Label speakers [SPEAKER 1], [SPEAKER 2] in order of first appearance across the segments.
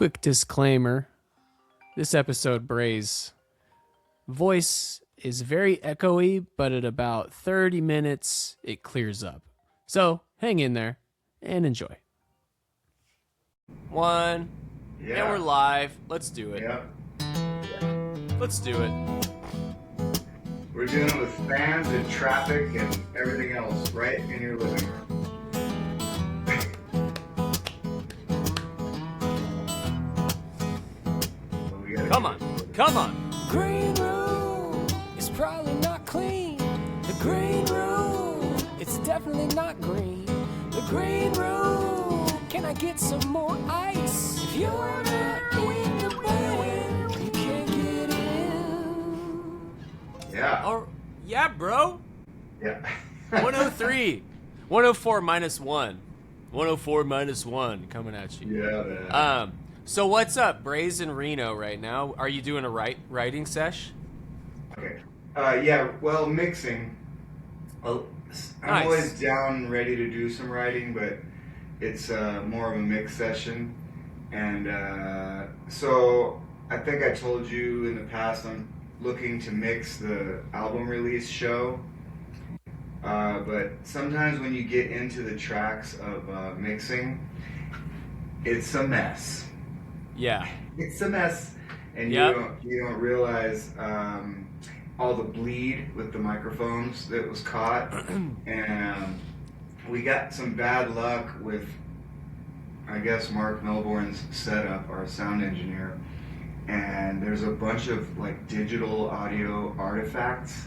[SPEAKER 1] Quick disclaimer. This episode, Bray's voice is very echoey, but at about 30 minutes, it clears up. So hang in there and enjoy. One.
[SPEAKER 2] Yeah.
[SPEAKER 1] And we're live. Let's do it.
[SPEAKER 2] Yep.
[SPEAKER 1] Let's do it.
[SPEAKER 2] We're doing it with fans and traffic and everything else right in your living room.
[SPEAKER 1] Come on. Come on.
[SPEAKER 3] Green room is probably not clean. The green room, it's definitely not green. The green room, can I get some more ice? If you're not in the band, you can't get in.
[SPEAKER 2] Yeah.
[SPEAKER 1] Oh, yeah, bro.
[SPEAKER 2] Yeah.
[SPEAKER 1] 103. 104 minus 1. 104 minus 1 coming at you.
[SPEAKER 2] Yeah, man.
[SPEAKER 1] So what's up? Bray's in Reno right now. Are you doing a writing sesh?
[SPEAKER 2] Okay. Yeah, well, mixing. Well, I'm
[SPEAKER 1] Nice.
[SPEAKER 2] always down, ready to do some writing, but it's more of a mix session. And so I think I told you in the past I'm looking to mix the album release show. But sometimes when you get into the tracks of mixing, it's a mess.
[SPEAKER 1] Yeah.
[SPEAKER 2] It's a mess, and
[SPEAKER 1] Yep.
[SPEAKER 2] you don't realize all the bleed with the microphones that was caught, and we got some bad luck with, I guess, Mark Melbourne's setup, our sound engineer, and there's a bunch of like digital audio artifacts.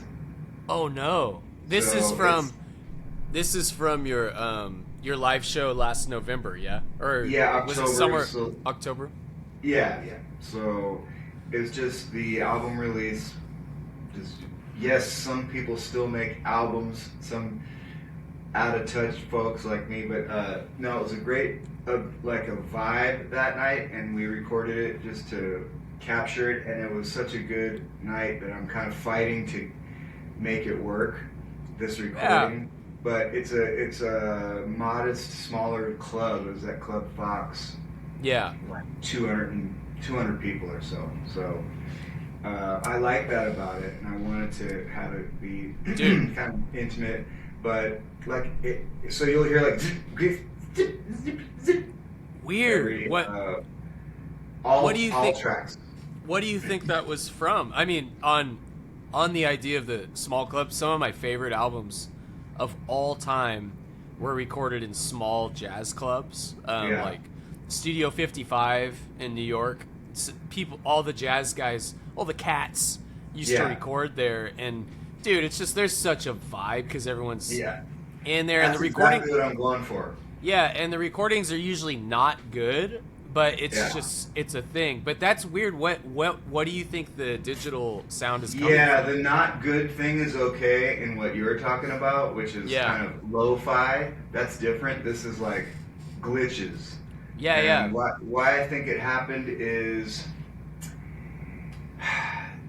[SPEAKER 1] Oh no. This
[SPEAKER 2] So
[SPEAKER 1] is from your live show last November, yeah? Or
[SPEAKER 2] Yeah,
[SPEAKER 1] was
[SPEAKER 2] October.
[SPEAKER 1] it somewhere
[SPEAKER 2] So,
[SPEAKER 1] October?
[SPEAKER 2] yeah. So it's just the album release. Yes, some people still make albums, some out of touch folks like me, but no, it was a great like a vibe that night, and we recorded it just to capture it, and it was such a good night that I'm kind of fighting to make it work, this recording.
[SPEAKER 1] Yeah.
[SPEAKER 2] But it's a modest, smaller club. It was at Club Fox.
[SPEAKER 1] Yeah.
[SPEAKER 2] Like 200 people or so. So I like that about it, and I wanted to have it be
[SPEAKER 1] Dude.
[SPEAKER 2] kind of intimate, but like it. So you'll hear like zip, zip, zip, zip,
[SPEAKER 1] Weird.
[SPEAKER 2] every,
[SPEAKER 1] What do you
[SPEAKER 2] all
[SPEAKER 1] think-
[SPEAKER 2] tracks.
[SPEAKER 1] What do you think that was from? I mean, on the idea of the small club, some of my favorite albums of all time were recorded in small jazz clubs,
[SPEAKER 2] Yeah.
[SPEAKER 1] like Studio 55 in New York. People, all the jazz guys, all the cats used to
[SPEAKER 2] Yeah.
[SPEAKER 1] record there, and dude, it's just there's such a vibe because everyone's
[SPEAKER 2] Yeah,
[SPEAKER 1] in there,
[SPEAKER 2] that's
[SPEAKER 1] and the recording,
[SPEAKER 2] exactly what I'm going for.
[SPEAKER 1] yeah, and the recordings are usually not good, but it's
[SPEAKER 2] Yeah.
[SPEAKER 1] just it's a thing. But that's weird. What do you think the digital sound is coming
[SPEAKER 2] Yeah,
[SPEAKER 1] from?
[SPEAKER 2] the not good thing is okay in what you're talking about, which is
[SPEAKER 1] Yeah.
[SPEAKER 2] kind of lo-fi. That's different. This is like glitches.
[SPEAKER 1] Yeah,
[SPEAKER 2] And
[SPEAKER 1] yeah.
[SPEAKER 2] why I think it happened is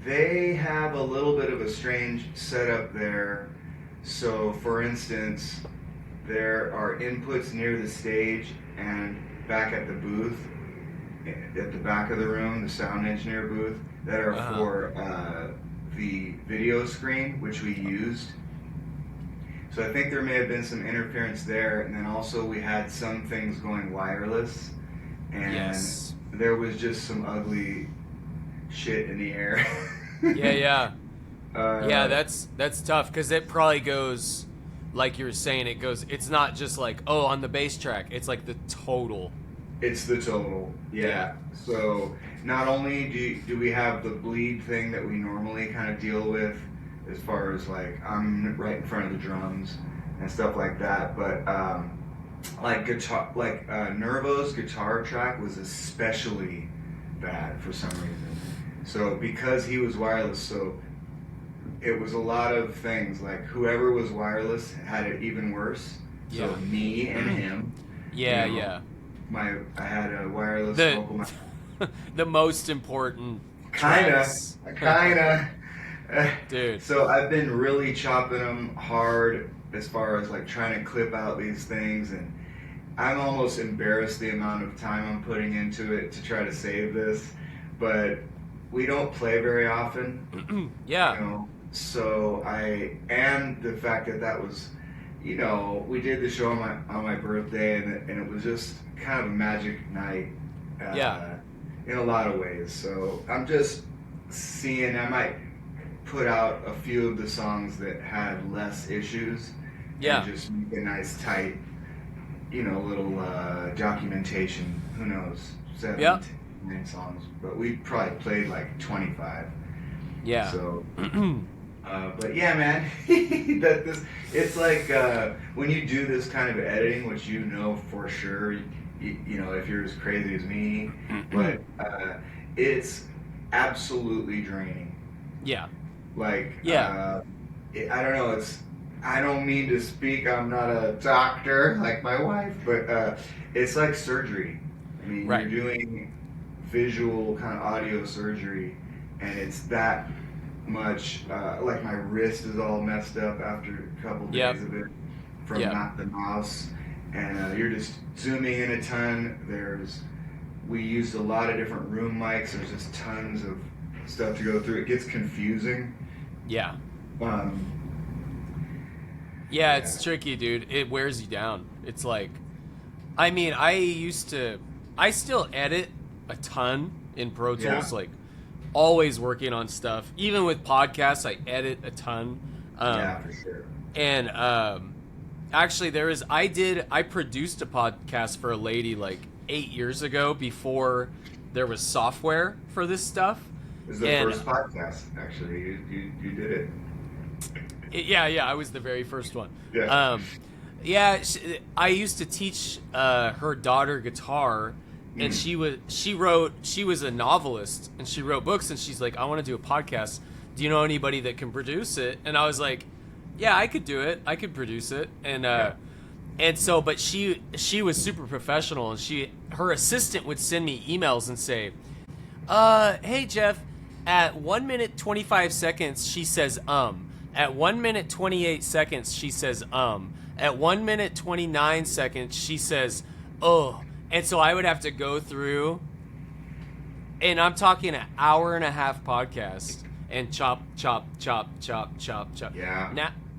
[SPEAKER 2] they have a little bit of a strange setup there. So, for instance, there are inputs near the stage and back at the booth, at the back of the room, the sound engineer booth, that are
[SPEAKER 1] Uh-huh.
[SPEAKER 2] for the video screen, which we used. So I think there may have been some interference there, and then also we had some things going wireless, and
[SPEAKER 1] Yes.
[SPEAKER 2] there was just some ugly shit in the air.
[SPEAKER 1] Yeah, yeah. Yeah,
[SPEAKER 2] Uh,
[SPEAKER 1] that's tough because it probably goes like you were saying. It goes. It's not just like on the bass track. It's like the total.
[SPEAKER 2] It's the total, yeah.
[SPEAKER 1] Yeah.
[SPEAKER 2] So not only do we have the bleed thing that we normally kind of deal with, as far as like I'm right in front of the drums and stuff like that, but like guitar, like Nervo's guitar track was especially bad for some reason. So because he was wireless, so it was a lot of things. Like whoever was wireless had it even worse. So
[SPEAKER 1] Yeah.
[SPEAKER 2] me and him.
[SPEAKER 1] Yeah,
[SPEAKER 2] You know,
[SPEAKER 1] yeah.
[SPEAKER 2] I had a wireless
[SPEAKER 1] The-
[SPEAKER 2] vocal mic.
[SPEAKER 1] The most important.
[SPEAKER 2] Kinda.
[SPEAKER 1] tracks. Dude.
[SPEAKER 2] So I've been really chopping them hard as far as like trying to clip out these things, and I'm almost embarrassed the amount of time I'm putting into it to try to save this, but we don't play very often.
[SPEAKER 1] Yeah.
[SPEAKER 2] You know? So and the fact that was, you know, we did the show on my birthday, and it was just kind of a magic night. In a lot of ways. So I'm just seeing, I might put out a few of the songs that had less issues.
[SPEAKER 1] Yeah.
[SPEAKER 2] And just make a nice tight, you know, little documentation. Who knows? 7, 9 songs. But we probably played like 25.
[SPEAKER 1] Yeah.
[SPEAKER 2] So, but yeah, man, it's like when you do this kind of editing, which you know for sure, you know, if you're as crazy as me, but it's absolutely draining.
[SPEAKER 1] Yeah.
[SPEAKER 2] Like,
[SPEAKER 1] yeah.
[SPEAKER 2] I don't know, I don't mean to speak, I'm not a doctor like my wife, but it's like surgery. I mean,
[SPEAKER 1] right.
[SPEAKER 2] You're doing visual kind of audio surgery, and it's that much, like my wrist is all messed up after a couple days of it from not the mouse, and you're just zooming in a ton. We used a lot of different room mics. There's just tons of stuff to go through. It gets confusing.
[SPEAKER 1] Yeah. Yeah, it's tricky, dude. It wears you down. It's like, I mean, I still edit a ton in Pro Tools, like always working on stuff. Even with podcasts, I edit a ton.
[SPEAKER 2] Yeah, for sure.
[SPEAKER 1] And actually, I produced a podcast for a lady like 8 years ago before there was software for this stuff.
[SPEAKER 2] It was the first podcast, actually. You did it.
[SPEAKER 1] Yeah, I was the very first one.
[SPEAKER 2] Yeah.
[SPEAKER 1] I used to teach her daughter guitar, and she was a novelist, and she wrote books, and she's like, I want to do a podcast. Do you know anybody that can produce it? And I was like, yeah, I could do it. I could produce it. And so, but she was super professional, and her assistant would send me emails and say, hey Jeff, at 1 minute 25 seconds she says at 1 minute 28 seconds she says at 1 minute 29 seconds she says oh. And so I would have to go through, and I'm talking an hour and a half podcast, and chop.
[SPEAKER 2] Yeah.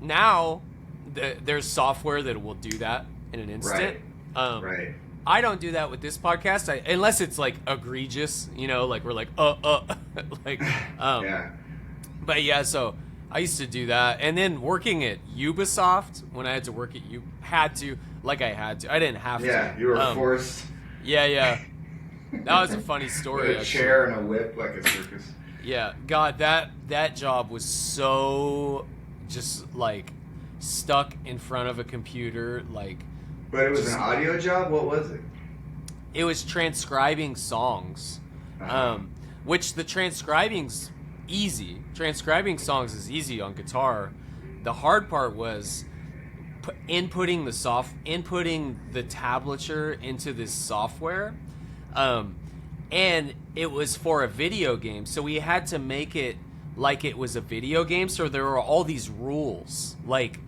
[SPEAKER 1] Now there's software that will do that in an instant.
[SPEAKER 2] Right.
[SPEAKER 1] I don't do that with this podcast, unless it's like egregious, you know, like we're like, like,
[SPEAKER 2] yeah.
[SPEAKER 1] But yeah, so I used to do that, and then working at Ubisoft when I had to work at I didn't have to.
[SPEAKER 2] Yeah, you were forced.
[SPEAKER 1] Yeah. That was a funny story.
[SPEAKER 2] With a chair and a whip like a circus.
[SPEAKER 1] Yeah, God, that job was so just like stuck in front of a computer, like.
[SPEAKER 2] But it was an audio job? What was it?
[SPEAKER 1] It was transcribing songs, which the transcribing's easy. Transcribing songs is easy on guitar. The hard part was inputting the tablature into this software, and it was for a video game, so we had to make it like it was a video game. So there were all these rules, like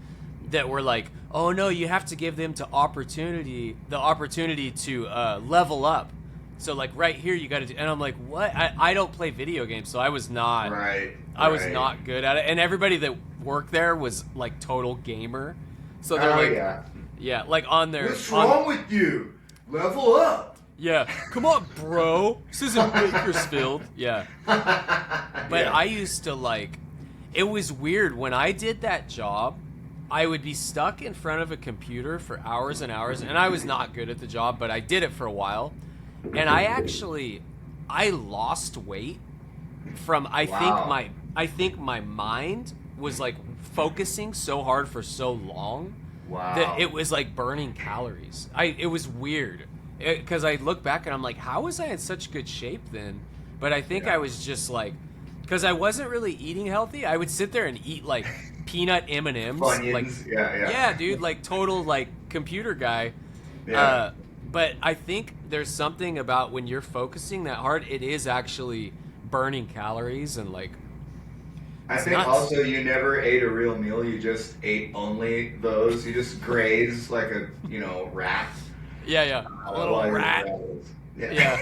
[SPEAKER 1] that were like, oh no, you have to give them the opportunity to level up. So like right here you got to do, and I'm like, what? I don't play video games, so I was not was not good at it. And everybody that worked there was like total gamer, so they're yeah, like on their.
[SPEAKER 2] What's wrong with you? Level up.
[SPEAKER 1] Yeah, come on, bro. This isn't Bakersfield. Yeah, but I used to like. It was weird when I did that job. I would be stuck in front of a computer for hours and hours, and I was not good at the job, but I did it for a while. And I lost weight from I think my mind was like focusing so hard for so long that it was like burning calories. It was weird because I look back and I'm like, how was I in such good shape then? But I think I was just like, because I wasn't really eating healthy. I would sit there and eat like peanut M&Ms.
[SPEAKER 2] Funyuns.
[SPEAKER 1] Like, yeah, dude, like total like computer guy.
[SPEAKER 2] Yeah.
[SPEAKER 1] But I think there's something about when you're focusing that hard, it is actually burning calories and like.
[SPEAKER 2] I think also you never ate a real meal. You just ate only those. You just grazed like a rat.
[SPEAKER 1] Yeah. A little
[SPEAKER 2] while you're
[SPEAKER 1] rat.
[SPEAKER 2] rattles.
[SPEAKER 1] Yeah.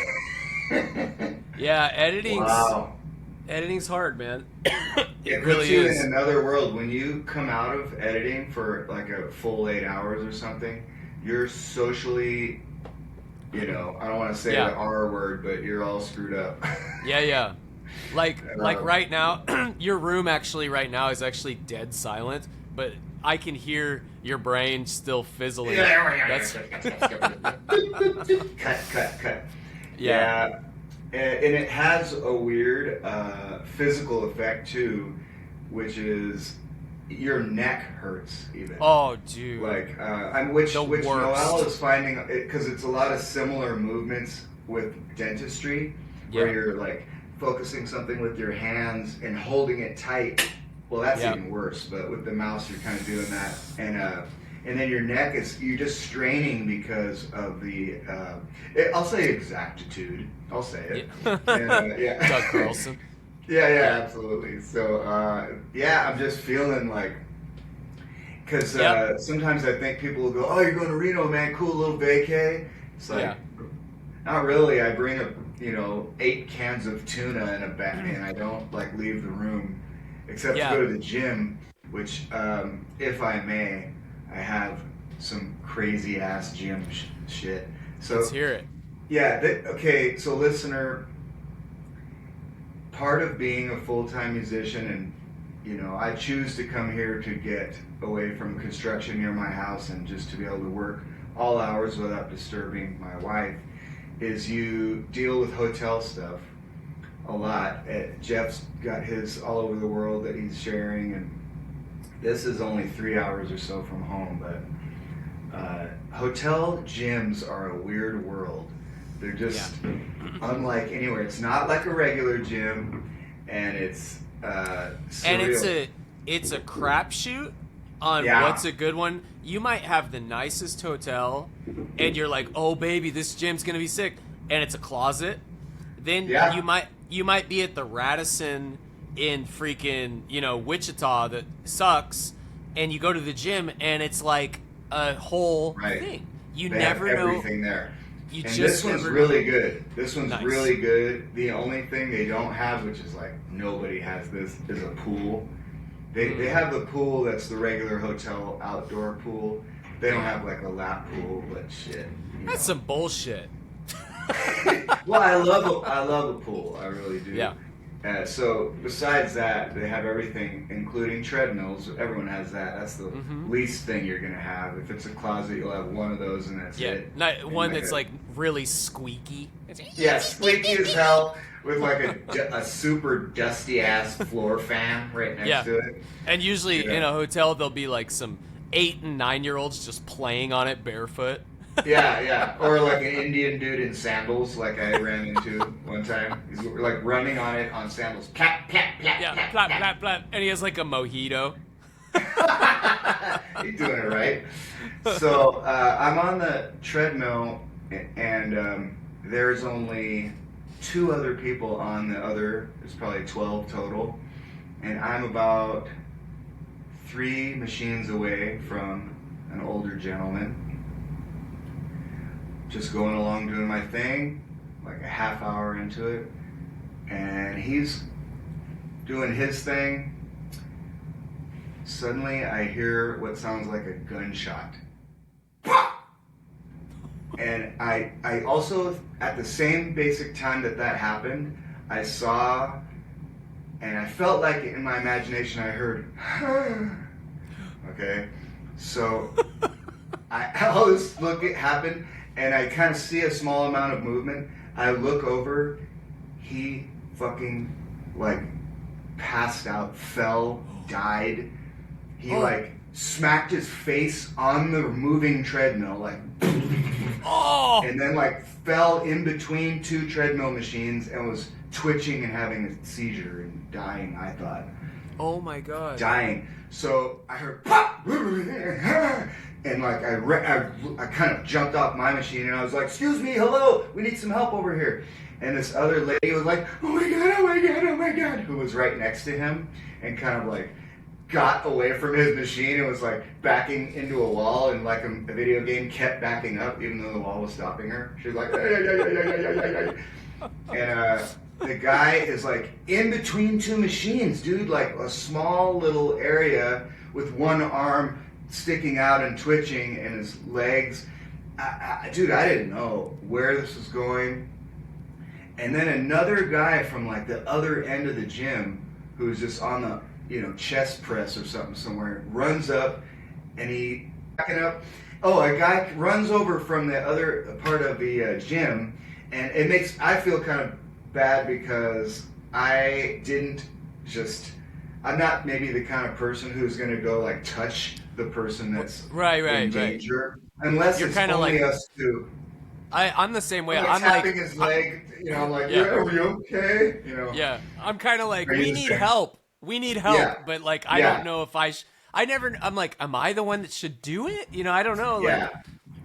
[SPEAKER 1] Yeah,
[SPEAKER 2] Wow.
[SPEAKER 1] editing's hard, man.
[SPEAKER 2] It
[SPEAKER 1] really
[SPEAKER 2] puts you
[SPEAKER 1] is.
[SPEAKER 2] in another world. When you come out of editing for like a full 8 hours or something, you're socially, I don't want to say
[SPEAKER 1] Yeah.
[SPEAKER 2] the R word, but you're all screwed up.
[SPEAKER 1] Yeah. Like right now, your room actually right now is actually dead silent, but I can hear your brain still fizzling. That's
[SPEAKER 2] Cut.
[SPEAKER 1] yeah.
[SPEAKER 2] And it has a weird physical effect too, which is your neck hurts even.
[SPEAKER 1] Oh, dude.
[SPEAKER 2] Like, which
[SPEAKER 1] The worst.
[SPEAKER 2] Noelle is finding, because it's a lot of similar movements with dentistry, where
[SPEAKER 1] Yeah.
[SPEAKER 2] you're like focusing something with your hands and holding it tight. Well, that's
[SPEAKER 1] Yeah.
[SPEAKER 2] even worse. But with the mouse, you're kind of doing that, and then your neck you're just straining because of the. I'll say exactitude. I'll say it. Yeah.
[SPEAKER 1] Doug Carlson.
[SPEAKER 2] Yeah, absolutely. So, I'm just feeling like, because
[SPEAKER 1] Yep.
[SPEAKER 2] sometimes I think people will go, "Oh, you're going to Reno, man, cool little vacay." It's like,
[SPEAKER 1] Yeah.
[SPEAKER 2] not really. I bring 8 cans of tuna in a bag, and I don't like leave the room, except
[SPEAKER 1] Yeah.
[SPEAKER 2] to go to the gym, which, if I may, I have some crazy ass gym shit. So
[SPEAKER 1] Let's hear it.
[SPEAKER 2] yeah, okay, so listener, part of being a full-time musician, and I choose to come here to get away from construction near my house and just to be able to work all hours without disturbing my wife, is you deal with hotel stuff a lot. Jeff's got his all over the world that he's sharing, and this is only 3 hours or so from home, but hotel gyms are a weird world. They're just unlike anywhere. It's not like a regular gym, and it's surreal.
[SPEAKER 1] And it's a crapshoot on what's a good one. You might have the nicest hotel, and you're like, "Oh baby, this gym's gonna be sick," and it's a closet. Then you might be at the Radisson in freaking Wichita that sucks, and you go to the gym and it's like a whole thing. You
[SPEAKER 2] They
[SPEAKER 1] never
[SPEAKER 2] have
[SPEAKER 1] know.
[SPEAKER 2] everything there.
[SPEAKER 1] You
[SPEAKER 2] And
[SPEAKER 1] just
[SPEAKER 2] this one's
[SPEAKER 1] never
[SPEAKER 2] really
[SPEAKER 1] know.
[SPEAKER 2] good. This one's
[SPEAKER 1] Nice.
[SPEAKER 2] really good. The only thing they don't have, which is like nobody has this, is a pool. They have the pool that's the regular hotel outdoor pool. They don't have like a lap pool, but shit.
[SPEAKER 1] That's some bullshit.
[SPEAKER 2] Well, I love a pool. I really do.
[SPEAKER 1] Yeah.
[SPEAKER 2] So besides that, they have everything, including treadmills. Everyone has that. That's the least thing you're gonna have. If it's a closet, you'll have one of those, and that's
[SPEAKER 1] Yeah,
[SPEAKER 2] it.
[SPEAKER 1] not
[SPEAKER 2] And
[SPEAKER 1] one that's like really squeaky.
[SPEAKER 2] yeah, squeaky as hell, with like a super dusty ass floor fan right next to it.
[SPEAKER 1] And usually in a hotel, there'll be like some 8 and 9-year-olds just playing on it barefoot.
[SPEAKER 2] Yeah. Or like an Indian dude in sandals, like I ran into one time. He's like running on it on sandals. Plap, plap, plap,
[SPEAKER 1] Yeah,
[SPEAKER 2] plap,
[SPEAKER 1] plap,
[SPEAKER 2] plap.
[SPEAKER 1] plap, plap. And he has like a mojito.
[SPEAKER 2] He's doing it right. So I'm on the treadmill, and there's only 2 other people on the other. There's probably 12 total, and I'm about 3 machines away from an older gentleman. Just going along doing my thing, like a half hour into it, and he's doing his thing. Suddenly I hear what sounds like a gunshot. And I also, at the same basic time that happened, I saw, and I felt like in my imagination I heard, okay? So all this happened, and I kind of see a small amount of movement. I look over, he fucking like passed out, fell, died. He like smacked his face on the moving treadmill, like, and then like fell in between 2 treadmill machines and was twitching and having a seizure and dying, I thought.
[SPEAKER 1] Oh my god.
[SPEAKER 2] Dying. So I heard pop, and like I kind of jumped off my machine and I was like, "Excuse me, hello, we need some help over here." And this other lady was like, "Oh my god, oh my god, oh my god," who was right next to him, and kind of like got away from his machine and was like backing into a wall, and like a video game kept backing up even though the wall was stopping her. She was like, and the guy is like in between two machines, dude, like a small little area with one arm sticking out and twitching and his legs. Dude, I didn't know where this was going. And then another guy from like the other end of the gym who was just on the, chest press or something somewhere, runs up and he backing up. Oh, a guy runs over from the other part of the gym, and I feel kind of bad because I'm not maybe the kind of person who's going to go like touch the person that's in danger. Unless you're it's only like, us two.
[SPEAKER 4] I'm the same way.
[SPEAKER 2] I'm tapping his leg, I'm like, are you okay?
[SPEAKER 4] Yeah, I'm kind of like, we need help. We need help, but like, I don't know if I'm like, am I the one that should do it? I don't know. Like,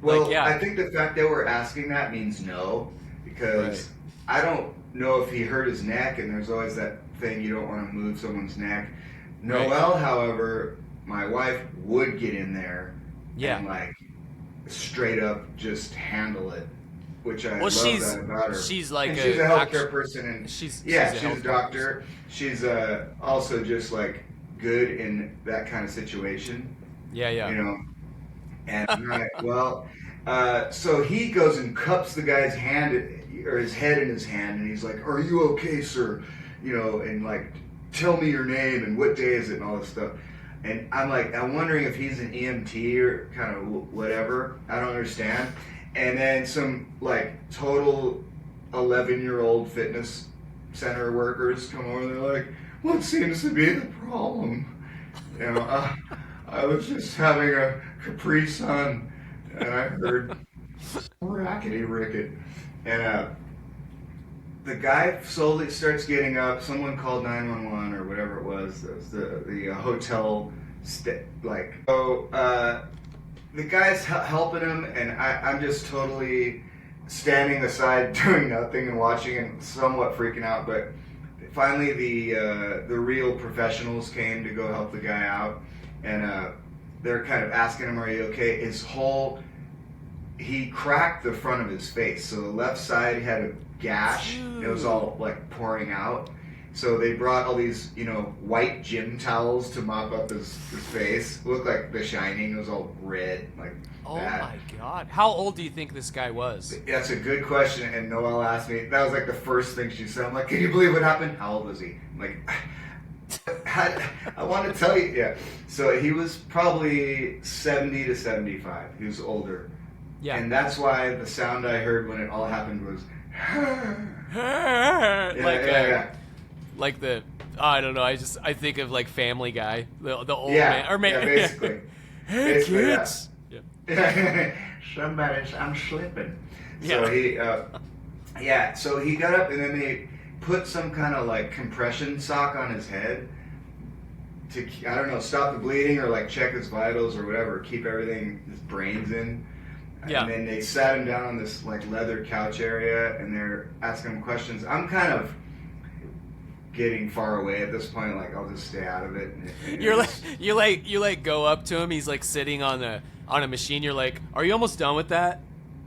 [SPEAKER 2] well, I think the fact that we're asking that means no, because I don't know if he hurt his neck, and there's always that thing, you don't want to move someone's neck. Noelle, however, my wife would get in there and like straight up just handle it, which I love that about her.
[SPEAKER 4] She's like
[SPEAKER 2] and she's a healthcare person, and she's a doctor. She's also just like good in that kind of situation. And I'm like, well, so he goes and cups the guy's hand or his head in his hand, and he's like, "Are you okay, sir?" And like, tell me your name and what day is it and all this stuff. And I'm like, I'm wondering if he's an EMT or kind of whatever. I don't understand. And then some like total 11-year-old fitness center workers come over and they're like, what seems to be the problem? I was just having a Capri Sun and I heard rackety ricket. And the guy slowly starts getting up. Someone called 911 or whatever it was. The hotel, the guy's helping him, and I'm just totally standing aside, doing nothing and watching and somewhat freaking out. But finally, the real professionals came to go help the guy out, and they're kind of asking him, "Are you okay?" He cracked the front of his face, so the left side had a gash. It was all like pouring out. So they brought all these, white gym towels to mop up his face. It looked like The Shining. It was all red, like that.
[SPEAKER 4] Oh my God! How old do you think this guy was?
[SPEAKER 2] That's a good question. And Noelle asked me. That was like the first thing she said. I'm like, can you believe what happened? How old was he? I'm like, I want to tell you. Yeah. So he was probably 70 to 75. He was older. Yeah. And that's why the sound I heard when it all happened was
[SPEAKER 4] like the I don't know. I think of like Family Guy, the old man, or maybe
[SPEAKER 2] basically.
[SPEAKER 4] Hey
[SPEAKER 2] basically,
[SPEAKER 4] kids.
[SPEAKER 2] I'm slipping. So so he got up and then they put some kind of like compression sock on his head to, I don't know, stop the bleeding or like check his vitals or whatever, keep everything, his brains in. Yeah. And then they sat him down on this like leather couch area and they're asking him questions. I'm kind of getting far away at this point, like I'll just stay out of it. And
[SPEAKER 4] you go up to him, he's like sitting on a machine, you're like, are you almost done with that?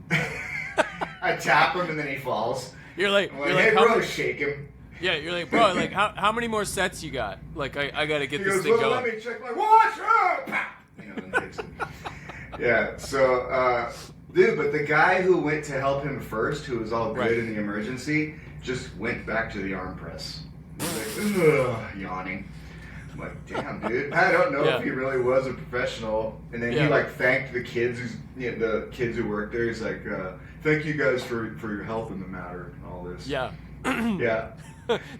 [SPEAKER 2] I tap him and then he falls.
[SPEAKER 4] You're like,
[SPEAKER 2] hey bro, shake him.
[SPEAKER 4] Yeah, you're like, bro, like how many more sets you got? Like I gotta get this thing going.
[SPEAKER 2] Let me check my watch. And hits him. Yeah, so, dude, but the guy who went to help him first, who was all good in the emergency, just went back to the arm press. Like, yawning. I'm like, damn, dude. I don't know if he really was a professional. And then he, like, thanked the kids, the kids who worked there. He's like, thank you guys for your help in the matter and all this.
[SPEAKER 4] Yeah.
[SPEAKER 2] Yeah.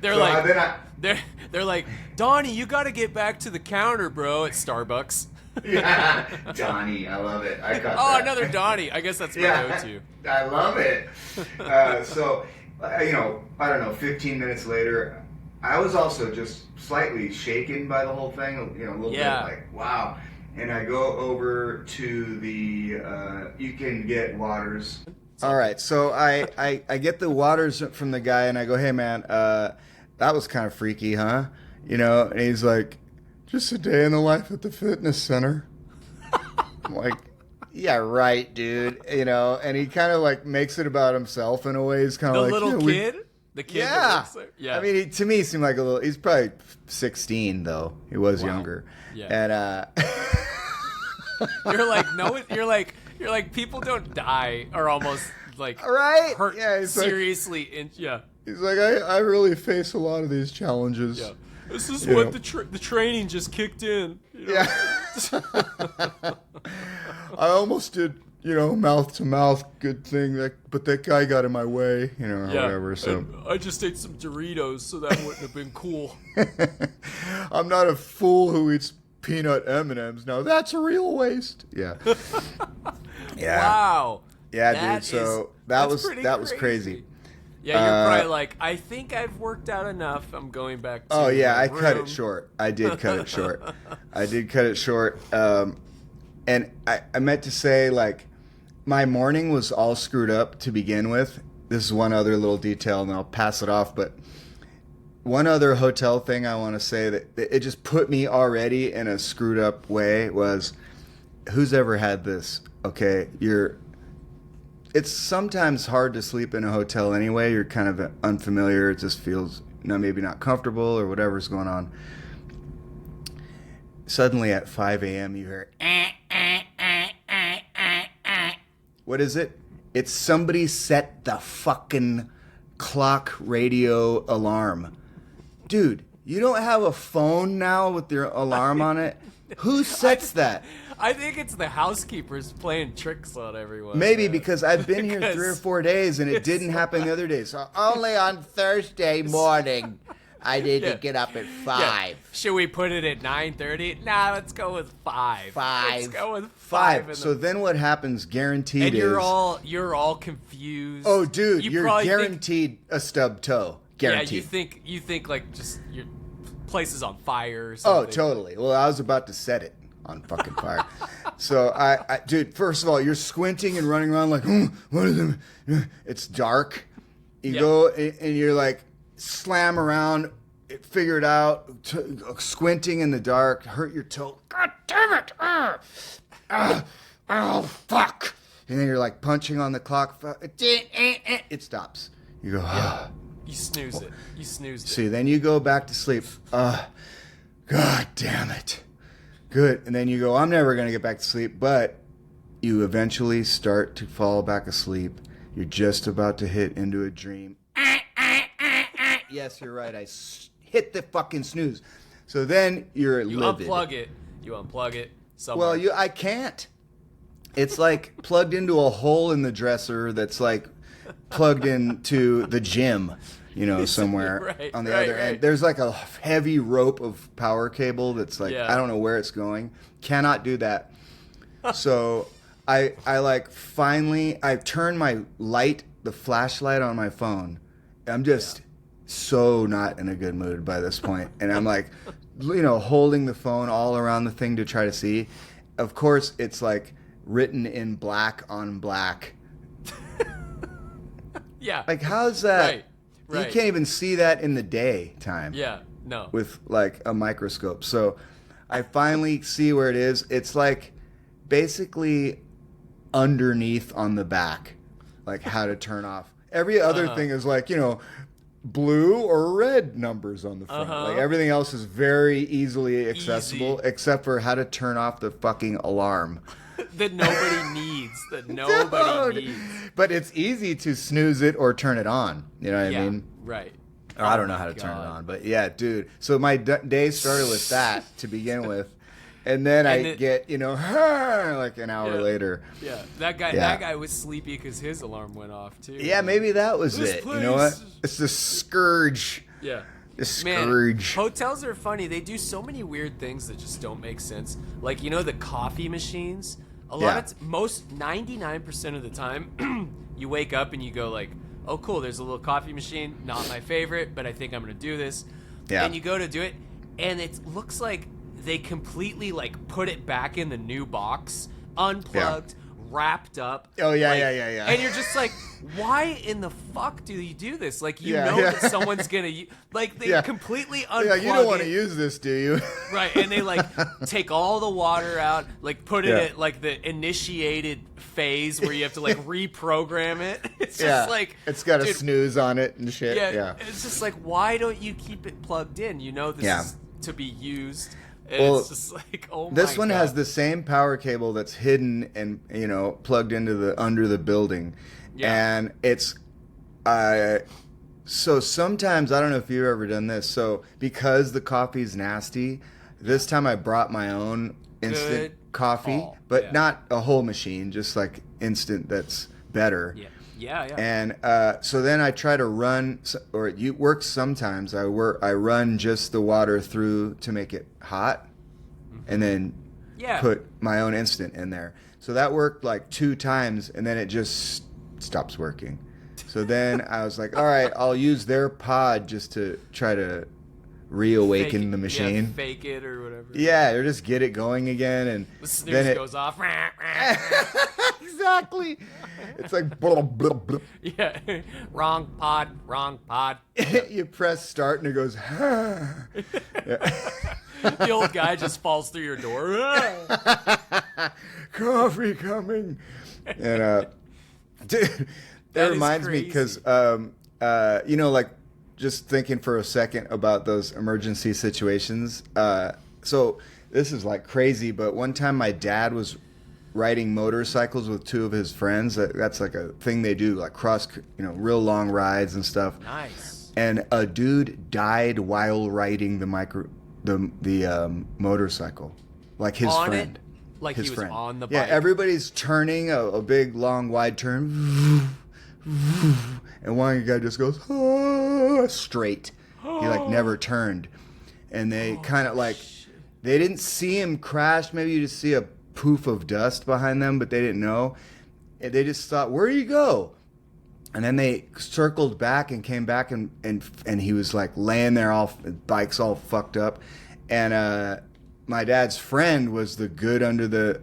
[SPEAKER 4] They're like, Donnie, you got to get back to the counter, bro, at Starbucks.
[SPEAKER 2] Yeah, Donnie, I love it. I got that.
[SPEAKER 4] Another Donnie. I guess that's my go-to.
[SPEAKER 2] I love it. So, I don't know, 15 minutes later, I was also just slightly shaken by the whole thing, a little bit like, wow. And I go over to the, you can get waters. All right, so I get the waters from the guy, and I go, hey, man, that was kind of freaky, huh? And he's like, just a day in the life at the fitness center. I'm like, yeah, right, dude. You know, and he kind of like makes it about himself in a way. He's kind of like,
[SPEAKER 4] little kid? The kid that works there?
[SPEAKER 2] Yeah. I mean, to me, he seemed like a little, he's probably 16, though. He was younger.
[SPEAKER 4] Yeah.
[SPEAKER 2] And,
[SPEAKER 4] you're like, no, you're like, people don't die or almost like hurt seriously.
[SPEAKER 2] Like, he's like, I really face a lot of these challenges.
[SPEAKER 4] Yeah. This is what the training just kicked in. You know?
[SPEAKER 2] Yeah. I almost did, mouth to mouth good thing, but that guy got in my way, or whatever. So
[SPEAKER 4] I just ate some Doritos, so that wouldn't have been cool.
[SPEAKER 2] I'm not a fool who eats peanut M&Ms. Now that's a real waste. Yeah. Yeah.
[SPEAKER 4] Wow.
[SPEAKER 2] Yeah, dude. So that was crazy.
[SPEAKER 4] Yeah, you're probably like, I think I've worked out enough. I'm going back to
[SPEAKER 2] Oh, yeah,
[SPEAKER 4] my
[SPEAKER 2] I
[SPEAKER 4] room.
[SPEAKER 2] cut it short. I did cut it short. And I meant to say, like, my morning was all screwed up to begin with. This is one other little detail, and I'll pass it off. But one other hotel thing I want to say that it just put me already in a screwed up way was, who's ever had this? Okay, it's sometimes hard to sleep in a hotel anyway. You're kind of unfamiliar. It just feels, maybe not comfortable or whatever's going on. Suddenly at 5 a.m. you hear, what is it? It's somebody set the fucking clock radio alarm. Dude, you don't have a phone now with your alarm on it? Who sets that?
[SPEAKER 4] I think it's the housekeepers playing tricks on everyone.
[SPEAKER 2] Maybe because I've been here 3 or 4 days and it didn't happen the other day. So only on Thursday morning I need to get up at 5. Yeah.
[SPEAKER 4] Should we put it at 9:30? Nah, let's go with 5.
[SPEAKER 2] 5.
[SPEAKER 4] Let's go with 5.
[SPEAKER 2] So then what happens guaranteed
[SPEAKER 4] and
[SPEAKER 2] is...
[SPEAKER 4] you're all confused.
[SPEAKER 2] Oh, dude, you're guaranteed a stub toe. Guaranteed.
[SPEAKER 4] Yeah, you think like just your place is on fire or something.
[SPEAKER 2] Oh, totally. Well, I was about to set it on fucking fire. So I dude, first of all, you're squinting and running around like, what is it? It's dark. You go and you're like, slam around, figure it out, squinting in the dark, hurt your toe. God damn it! Oh, fuck! And then you're like punching on the clock. It stops. You go,
[SPEAKER 4] You snooze it. You snoozed it.
[SPEAKER 2] See, then you go back to sleep. God damn it. Good. And then you go, I'm never going to get back to sleep. But you eventually start to fall back asleep. You're just about to hit into a dream. Yes, you're right. I hit the fucking snooze. So then you're livid.
[SPEAKER 4] You unplug it. Somewhere.
[SPEAKER 2] Well, I can't. It's like plugged into a hole in the dresser that's like plugged into the gym, somewhere on the other end. There's like a heavy rope of power cable that's like, I don't know where it's going. Cannot do that. So I like finally, I turn my light, the flashlight on my phone. I'm just so not in a good mood by this point. And I'm like, holding the phone all around the thing to try to see. Of course, it's like written in black on black.
[SPEAKER 4] Yeah.
[SPEAKER 2] Like, how's that?
[SPEAKER 4] Right.
[SPEAKER 2] You can't even see that in the daytime.
[SPEAKER 4] Yeah, no.
[SPEAKER 2] With like a microscope. So I finally see where it is. It's like basically underneath on the back, like how to turn off. Every other thing is like, blue or red numbers on the front. Like everything else is very easily accessible except for how to turn off the fucking alarm.
[SPEAKER 4] That nobody needs.
[SPEAKER 2] But it's easy to snooze it or turn it on. You know what I mean?
[SPEAKER 4] Right.
[SPEAKER 2] Or I don't know how to turn it on. But yeah, dude. So my day started with that to begin with. And then I get, like an hour later.
[SPEAKER 4] Yeah. That guy was sleepy because his alarm went off too.
[SPEAKER 2] Yeah, maybe that was it. You know what? It's the scourge.
[SPEAKER 4] Yeah.
[SPEAKER 2] The scourge.
[SPEAKER 4] Man, hotels are funny. They do so many weird things that just don't make sense. Like, the coffee machines. A lot of most 99% of the time, you wake up and you go like, oh, cool, there's a little coffee machine. Not my favorite, but I think I'm going to do this. Yeah. And you go to do it, and it looks like they completely like put it back in the new box, unplugged, wrapped up.
[SPEAKER 2] Oh, yeah.
[SPEAKER 4] And you're just like, why in the fuck do you do this? Like, you
[SPEAKER 5] Yeah,
[SPEAKER 4] know
[SPEAKER 5] yeah.
[SPEAKER 4] that someone's gonna like they
[SPEAKER 5] Yeah.
[SPEAKER 4] completely
[SPEAKER 5] Yeah,
[SPEAKER 4] unplug
[SPEAKER 5] you don't want to
[SPEAKER 4] it.
[SPEAKER 5] use this, do you?
[SPEAKER 4] Right, and they like take all the water out, like put it
[SPEAKER 5] Yeah.
[SPEAKER 4] at like the initiated phase where you have to like reprogram it. It's
[SPEAKER 5] Yeah.
[SPEAKER 4] just like
[SPEAKER 5] It's got a
[SPEAKER 4] dude,
[SPEAKER 5] snooze on it and shit. Yeah.
[SPEAKER 4] It's just like, why don't you keep it plugged in? You know this
[SPEAKER 5] Yeah.
[SPEAKER 4] is to be used. And
[SPEAKER 5] Well,
[SPEAKER 4] it's just like, oh my
[SPEAKER 5] This one
[SPEAKER 4] God.
[SPEAKER 5] has the same power cable that's hidden and plugged into the under the building, and it's so sometimes I don't know if you've ever done this. So because the coffee's nasty, this time I brought my own instant
[SPEAKER 4] Good
[SPEAKER 5] coffee,
[SPEAKER 4] call.
[SPEAKER 5] but
[SPEAKER 4] Yeah.
[SPEAKER 5] not a whole machine, just like instant that's better.
[SPEAKER 4] Yeah.
[SPEAKER 5] And so then I try to run, or it works sometimes. I run just the water through to make it hot, and then
[SPEAKER 4] Yeah.
[SPEAKER 5] put my own instant in there. So that worked like 2 times, and then it just stops working. So then I was like, all right, I'll use their pod just to try to reawaken
[SPEAKER 4] Fake-
[SPEAKER 5] the machine.
[SPEAKER 4] Yeah, fake it or whatever.
[SPEAKER 5] Yeah, or just get it going again, and
[SPEAKER 4] The snooze
[SPEAKER 5] then it
[SPEAKER 4] goes off.
[SPEAKER 5] exactly. It's like blah, blah, blah.
[SPEAKER 4] Yeah. Wrong pod.
[SPEAKER 5] You press start and it goes.
[SPEAKER 4] The old guy just falls through your door.
[SPEAKER 5] Coffee coming, and dude, that
[SPEAKER 4] is
[SPEAKER 5] reminds me because like just thinking for a second about those emergency situations. So this is like crazy, but one time my dad was riding motorcycles with 2 of his friends. That's like a thing they do, like cross, real long rides and stuff.
[SPEAKER 4] Nice.
[SPEAKER 5] And a dude died while riding the motorcycle, like his
[SPEAKER 4] On
[SPEAKER 5] friend.
[SPEAKER 4] it? Like
[SPEAKER 5] his
[SPEAKER 4] he was
[SPEAKER 5] friend.
[SPEAKER 4] on the
[SPEAKER 5] Yeah,
[SPEAKER 4] bike?
[SPEAKER 5] everybody's turning a big, long, wide turn, and one guy just goes straight. He like never turned, and they kind of like they didn't see him crash. Maybe you just see a poof of dust behind them, but they didn't know. And they just thought, "Where do you go?" And then they circled back and came back, and he was like laying there, all bikes all fucked up, and my dad's friend was the good under the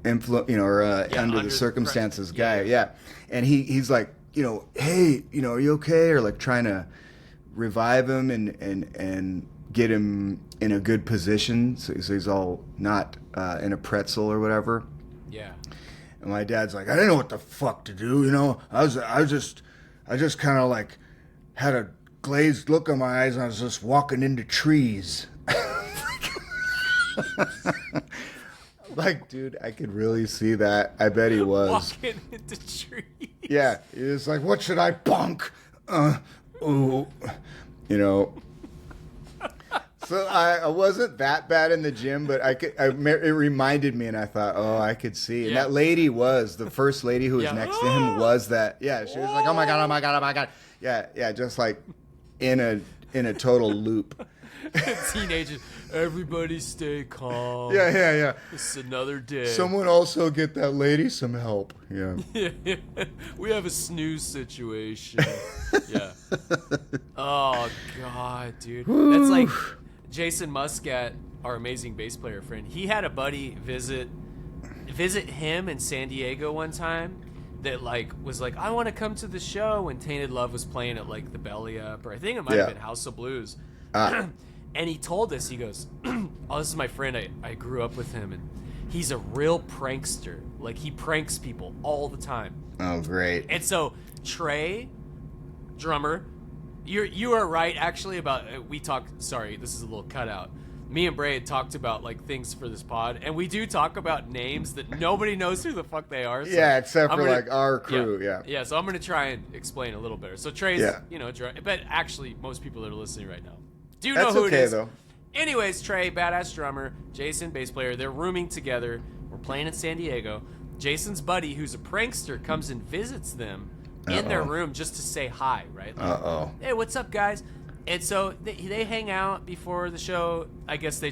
[SPEAKER 5] influence, under the circumstances guy, and he's like, hey, are you okay? Or like trying to revive him and get him in a good position, so he's all not in a pretzel or whatever.
[SPEAKER 4] Yeah.
[SPEAKER 5] And my dad's like, I didn't know what the fuck to do, I just kind of like had a glazed look on my eyes, and I was just walking into trees. Like, dude, I could really see that. I bet he was.
[SPEAKER 4] Walking into trees.
[SPEAKER 5] Yeah, he was like, what should I bonk? So I wasn't that bad in the gym, but it reminded me, and I thought, oh, I could see. And
[SPEAKER 4] Yeah.
[SPEAKER 5] that lady the first lady who was
[SPEAKER 4] Yeah.
[SPEAKER 5] next to him was that. Yeah, she was like, oh my God, oh my God, oh my God. Yeah, just like in a total loop.
[SPEAKER 4] Teenagers, everybody stay calm.
[SPEAKER 5] Yeah.
[SPEAKER 4] It's another day.
[SPEAKER 5] Someone also get that lady some help. Yeah.
[SPEAKER 4] We have a snooze situation. Yeah. Oh God, dude. That's like Jason Muscat, our amazing bass player friend. He had a buddy visit him in San Diego one time that like was like, I want to come to the show when Tainted Love was playing at like the Belly Up, or I think it might have been House of Blues. And he told us, he goes, oh, this is my friend. I grew up with him, and he's a real prankster. Like, he pranks people all the time.
[SPEAKER 5] Oh, great.
[SPEAKER 4] And so Trey, drummer, you are right actually about we talked. Sorry, this is a little cutout. Me and Bray had talked about like things for this pod, and we do talk about names that nobody knows who the fuck they are. So
[SPEAKER 5] Yeah, except
[SPEAKER 4] I'm
[SPEAKER 5] for
[SPEAKER 4] gonna-
[SPEAKER 5] like our crew. Yeah.
[SPEAKER 4] Yeah, so I'm gonna try and explain a little better. So Trey's,
[SPEAKER 5] Yeah.
[SPEAKER 4] but actually most people that are listening right now do
[SPEAKER 5] That's
[SPEAKER 4] know who
[SPEAKER 5] okay
[SPEAKER 4] it is.
[SPEAKER 5] though.
[SPEAKER 4] Anyways, Trey, badass drummer, Jason, bass player, they're rooming together. We're playing in San Diego. Jason's buddy, who's a prankster, comes and visits them in their room just to say hi, right? Like, hey, what's up, guys? And so they hang out before the show. I guess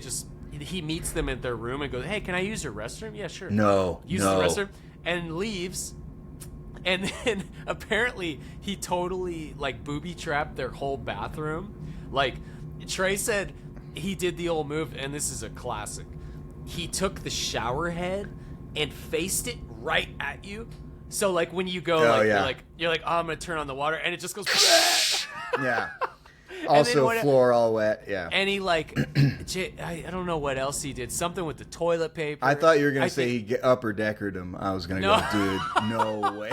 [SPEAKER 4] he meets them at their room and goes, hey, can I use your restroom? Yeah, sure. Use the restroom. And leaves. And then apparently he totally like booby trapped their whole bathroom. Like, Trey said he did the old move, and this is a classic. He took the shower head and faced it right at you, So like when you go, you're like, oh, I'm gonna turn on the water, and it just goes.
[SPEAKER 5] Yeah. Also, floor all wet. Yeah.
[SPEAKER 4] And he like, I don't know what else he did. Something with the toilet paper.
[SPEAKER 5] I thought you were gonna say he upper deckered him. I was gonna go, dude, no way.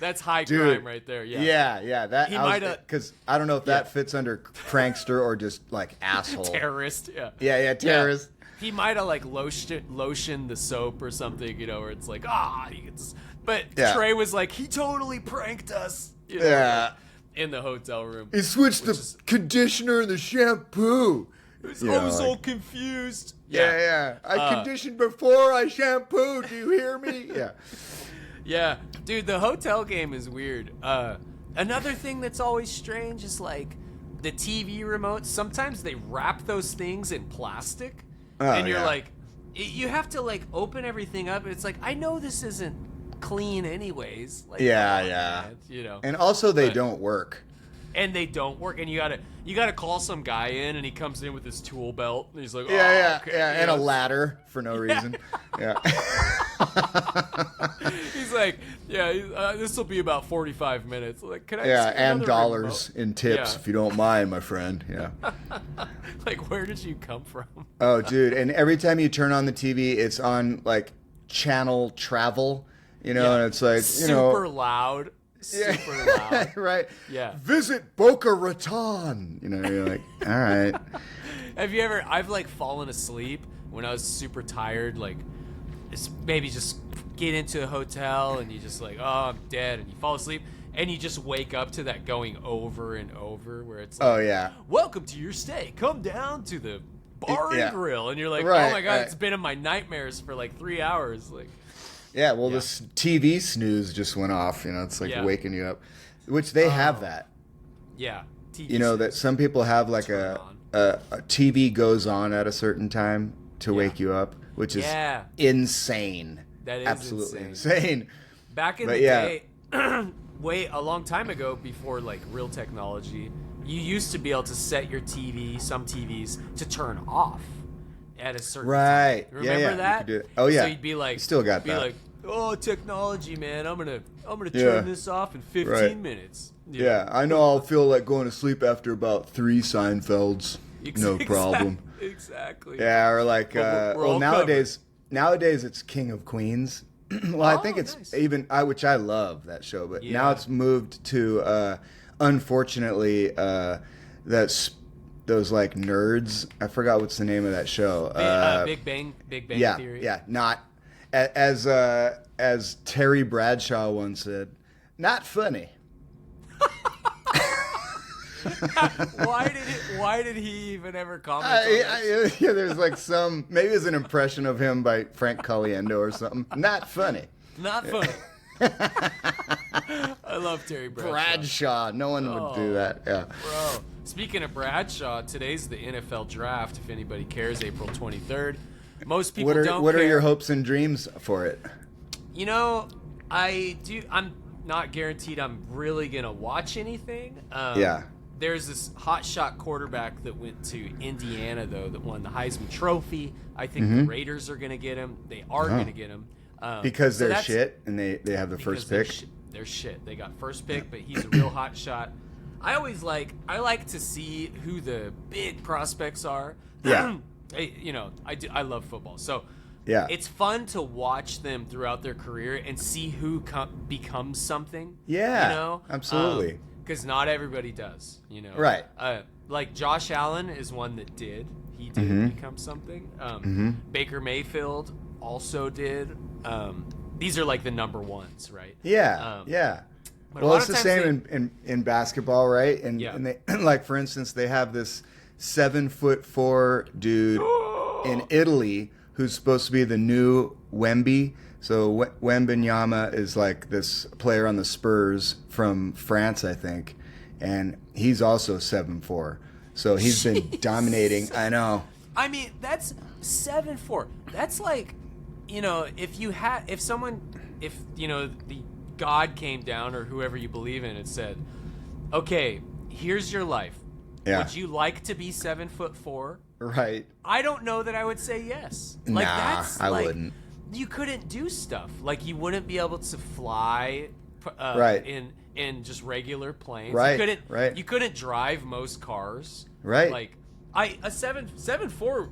[SPEAKER 4] That's high crime right there. Yeah.
[SPEAKER 5] Yeah. That
[SPEAKER 4] he might have,
[SPEAKER 5] because I don't know if that fits under prankster or just like asshole.
[SPEAKER 4] Terrorist. Yeah.
[SPEAKER 5] Yeah. Terrorist.
[SPEAKER 4] Yeah. He might have like lotioned the soap or something, where it's like, but Trey was like, he totally pranked us. In the hotel room.
[SPEAKER 5] He switched the conditioner and the shampoo.
[SPEAKER 4] I was all confused.
[SPEAKER 5] Yeah. I conditioned before I shampooed. Do you hear me? Yeah.
[SPEAKER 4] Yeah. Dude, the hotel game is weird. Another thing that's always strange is like the TV remotes. Sometimes they wrap those things in plastic. And you're like, you have to like open everything up. And it's like, I know this isn't clean anyways. Like,
[SPEAKER 5] man, And also they don't work.
[SPEAKER 4] And they don't work. And you gotta call some guy in, and he comes in with his tool belt, and he's like,
[SPEAKER 5] and a ladder for no reason. Yeah.
[SPEAKER 4] He's like, this will be about 45 minutes. Like, can I?
[SPEAKER 5] And dollars in tips if you don't mind, my friend. Yeah.
[SPEAKER 4] Like, where did you come from?
[SPEAKER 5] Oh, dude! And every time you turn on the TV, it's on like channel travel. And it's like
[SPEAKER 4] super loud. Super loud.
[SPEAKER 5] Right.
[SPEAKER 4] Yeah.
[SPEAKER 5] Visit Boca Raton. You're like, all right.
[SPEAKER 4] Have you ever? I've like fallen asleep when I was super tired. Like, it's maybe just get into a hotel and you just like, oh, I'm dead, and you fall asleep, and you just wake up to that going over and over, where it's like, welcome to your stay. Come down to the bar and grill, and you're like, oh my god, it's been in my nightmares for like 3 hours. Like.
[SPEAKER 5] Yeah, well, this TV snooze just went off. It's like waking you up, which they have that.
[SPEAKER 4] Yeah,
[SPEAKER 5] TV snooze. That some people have like a TV goes on at a certain time to wake you up, which is insane.
[SPEAKER 4] That is
[SPEAKER 5] absolutely insane.
[SPEAKER 4] Back in the day, a long time ago, before like real technology, you used to be able to set your TV, some TVs, to turn off at a certain time. Remember that?
[SPEAKER 5] You could do it. Oh yeah.
[SPEAKER 4] So you'd be like,
[SPEAKER 5] still got that.
[SPEAKER 4] Like, oh, technology, man! I'm gonna turn this off in 15 minutes.
[SPEAKER 5] Yeah, I know. I'll feel like going to sleep after about 3 Seinfelds. No problem.
[SPEAKER 4] Exactly.
[SPEAKER 5] Yeah, or like, well, nowadays it's King of Queens. Well, I think it's even which I love that show, but now it's moved to, unfortunately, that's. Those like nerds. I forgot what's the name of that show.
[SPEAKER 4] Big Bang Theory.
[SPEAKER 5] Yeah, not as Terry Bradshaw once said, not funny.
[SPEAKER 4] Why did he even ever comment?
[SPEAKER 5] There's like maybe it's an impression of him by Frank Caliendo or something. Not funny.
[SPEAKER 4] Not funny. I love Terry Bradshaw.
[SPEAKER 5] Bradshaw. No one would do that. Yeah.
[SPEAKER 4] Bro. Speaking of Bradshaw, today's the NFL draft. If anybody cares, April 23rd. Most people don't care.
[SPEAKER 5] What are your hopes and dreams for it?
[SPEAKER 4] I'm not guaranteed I'm really gonna watch anything. There's this hotshot quarterback that went to Indiana though that won the Heisman Trophy. I think the Raiders are gonna get him. They are gonna get him.
[SPEAKER 5] Because they're shit and they have the first pick.
[SPEAKER 4] They're shit. They got first pick, but he's a real hot shot. I like to see who the big prospects are.
[SPEAKER 5] Yeah.
[SPEAKER 4] I love football. So
[SPEAKER 5] yeah,
[SPEAKER 4] it's fun to watch them throughout their career and see who becomes something.
[SPEAKER 5] Yeah. Absolutely.
[SPEAKER 4] Because not everybody does,
[SPEAKER 5] Right.
[SPEAKER 4] Like Josh Allen is one that did. He did become something. Baker Mayfield also did. These are like the number ones, right?
[SPEAKER 5] Yeah. Well, it's the same in basketball, right? And they, like, for instance, they have this 7'4" dude in Italy who's supposed to be the new Wemby. So Wembanyama is like this player on the Spurs from France, I think, and he's also 7'4". So he's been dominating. I know.
[SPEAKER 4] I mean, that's 7'4". That's like, if the God came down or whoever you believe in and said, okay, here's your life.
[SPEAKER 5] Yeah.
[SPEAKER 4] Would you like to be 7'4"
[SPEAKER 5] Right.
[SPEAKER 4] I don't know that I would say yes. Like,
[SPEAKER 5] Nah,
[SPEAKER 4] that's,
[SPEAKER 5] I
[SPEAKER 4] like,
[SPEAKER 5] wouldn't.
[SPEAKER 4] You couldn't do stuff. Like, you wouldn't be able to fly
[SPEAKER 5] Right.
[SPEAKER 4] in just regular planes.
[SPEAKER 5] Right.
[SPEAKER 4] You couldn't drive most cars.
[SPEAKER 5] Right.
[SPEAKER 4] Like, a 7.4,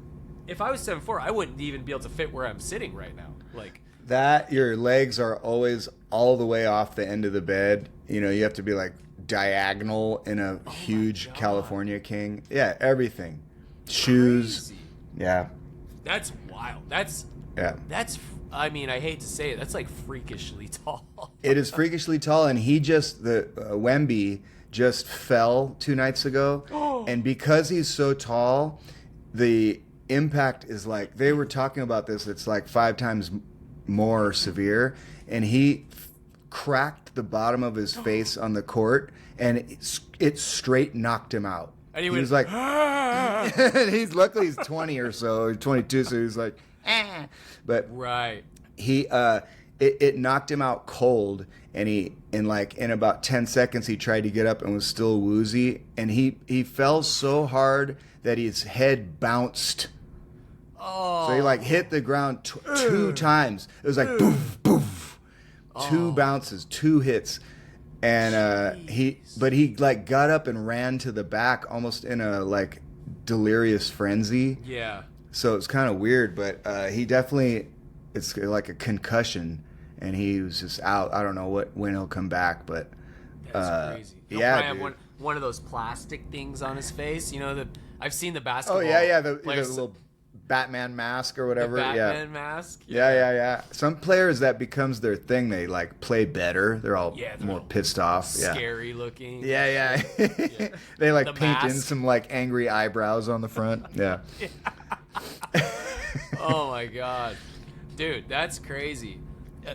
[SPEAKER 4] if I was 7.4, I wouldn't even be able to fit where I'm sitting right now. Like,
[SPEAKER 5] That your legs are always all the way off the end of the bed. You know, you have to be like diagonal in a huge California King. Yeah, everything. Shoes.
[SPEAKER 4] crazy.
[SPEAKER 5] Yeah.
[SPEAKER 4] That's wild. That's, I mean, I hate to say it, that's like freakishly tall.
[SPEAKER 5] It is freakishly tall, and he just Wemby just fell 2 nights ago, and because he's so tall, the impact is like, they were talking about this. It's like 5 times more severe, and he cracked the bottom of his face on the court, and it straight knocked him out.
[SPEAKER 4] And he
[SPEAKER 5] was
[SPEAKER 4] went,
[SPEAKER 5] like, and he's luckily he's 20 or so, or 22, so he's like, but
[SPEAKER 4] right.
[SPEAKER 5] he it knocked him out cold, and in about 10 seconds he tried to get up and was still woozy, and he fell so hard that his head bounced.
[SPEAKER 4] Oh.
[SPEAKER 5] So he like hit the ground 2 times. It was like boof boof. 2 bounces, 2 hits. And he like got up and ran to the back almost in a like delirious frenzy.
[SPEAKER 4] Yeah.
[SPEAKER 5] So it's kind of weird, but he definitely, it's like a concussion, and he was just out. I don't know when he'll come back, but
[SPEAKER 4] That's crazy. He'll
[SPEAKER 5] yeah,
[SPEAKER 4] probably have
[SPEAKER 5] dude.
[SPEAKER 4] one of those plastic things on his face. You know, I've seen the basketball.
[SPEAKER 5] Oh yeah, the
[SPEAKER 4] players,
[SPEAKER 5] little Batman mask or whatever.
[SPEAKER 4] the Batman
[SPEAKER 5] yeah.
[SPEAKER 4] mask.
[SPEAKER 5] Yeah. Some players that becomes their thing. They like play better. They're all
[SPEAKER 4] Yeah, they're
[SPEAKER 5] more
[SPEAKER 4] all
[SPEAKER 5] pissed off. Yeah.
[SPEAKER 4] Scary looking.
[SPEAKER 5] Yeah. They like
[SPEAKER 4] The
[SPEAKER 5] paint in
[SPEAKER 4] mask.
[SPEAKER 5] some like angry eyebrows on the front. Yeah.
[SPEAKER 4] Oh my god, dude, that's crazy.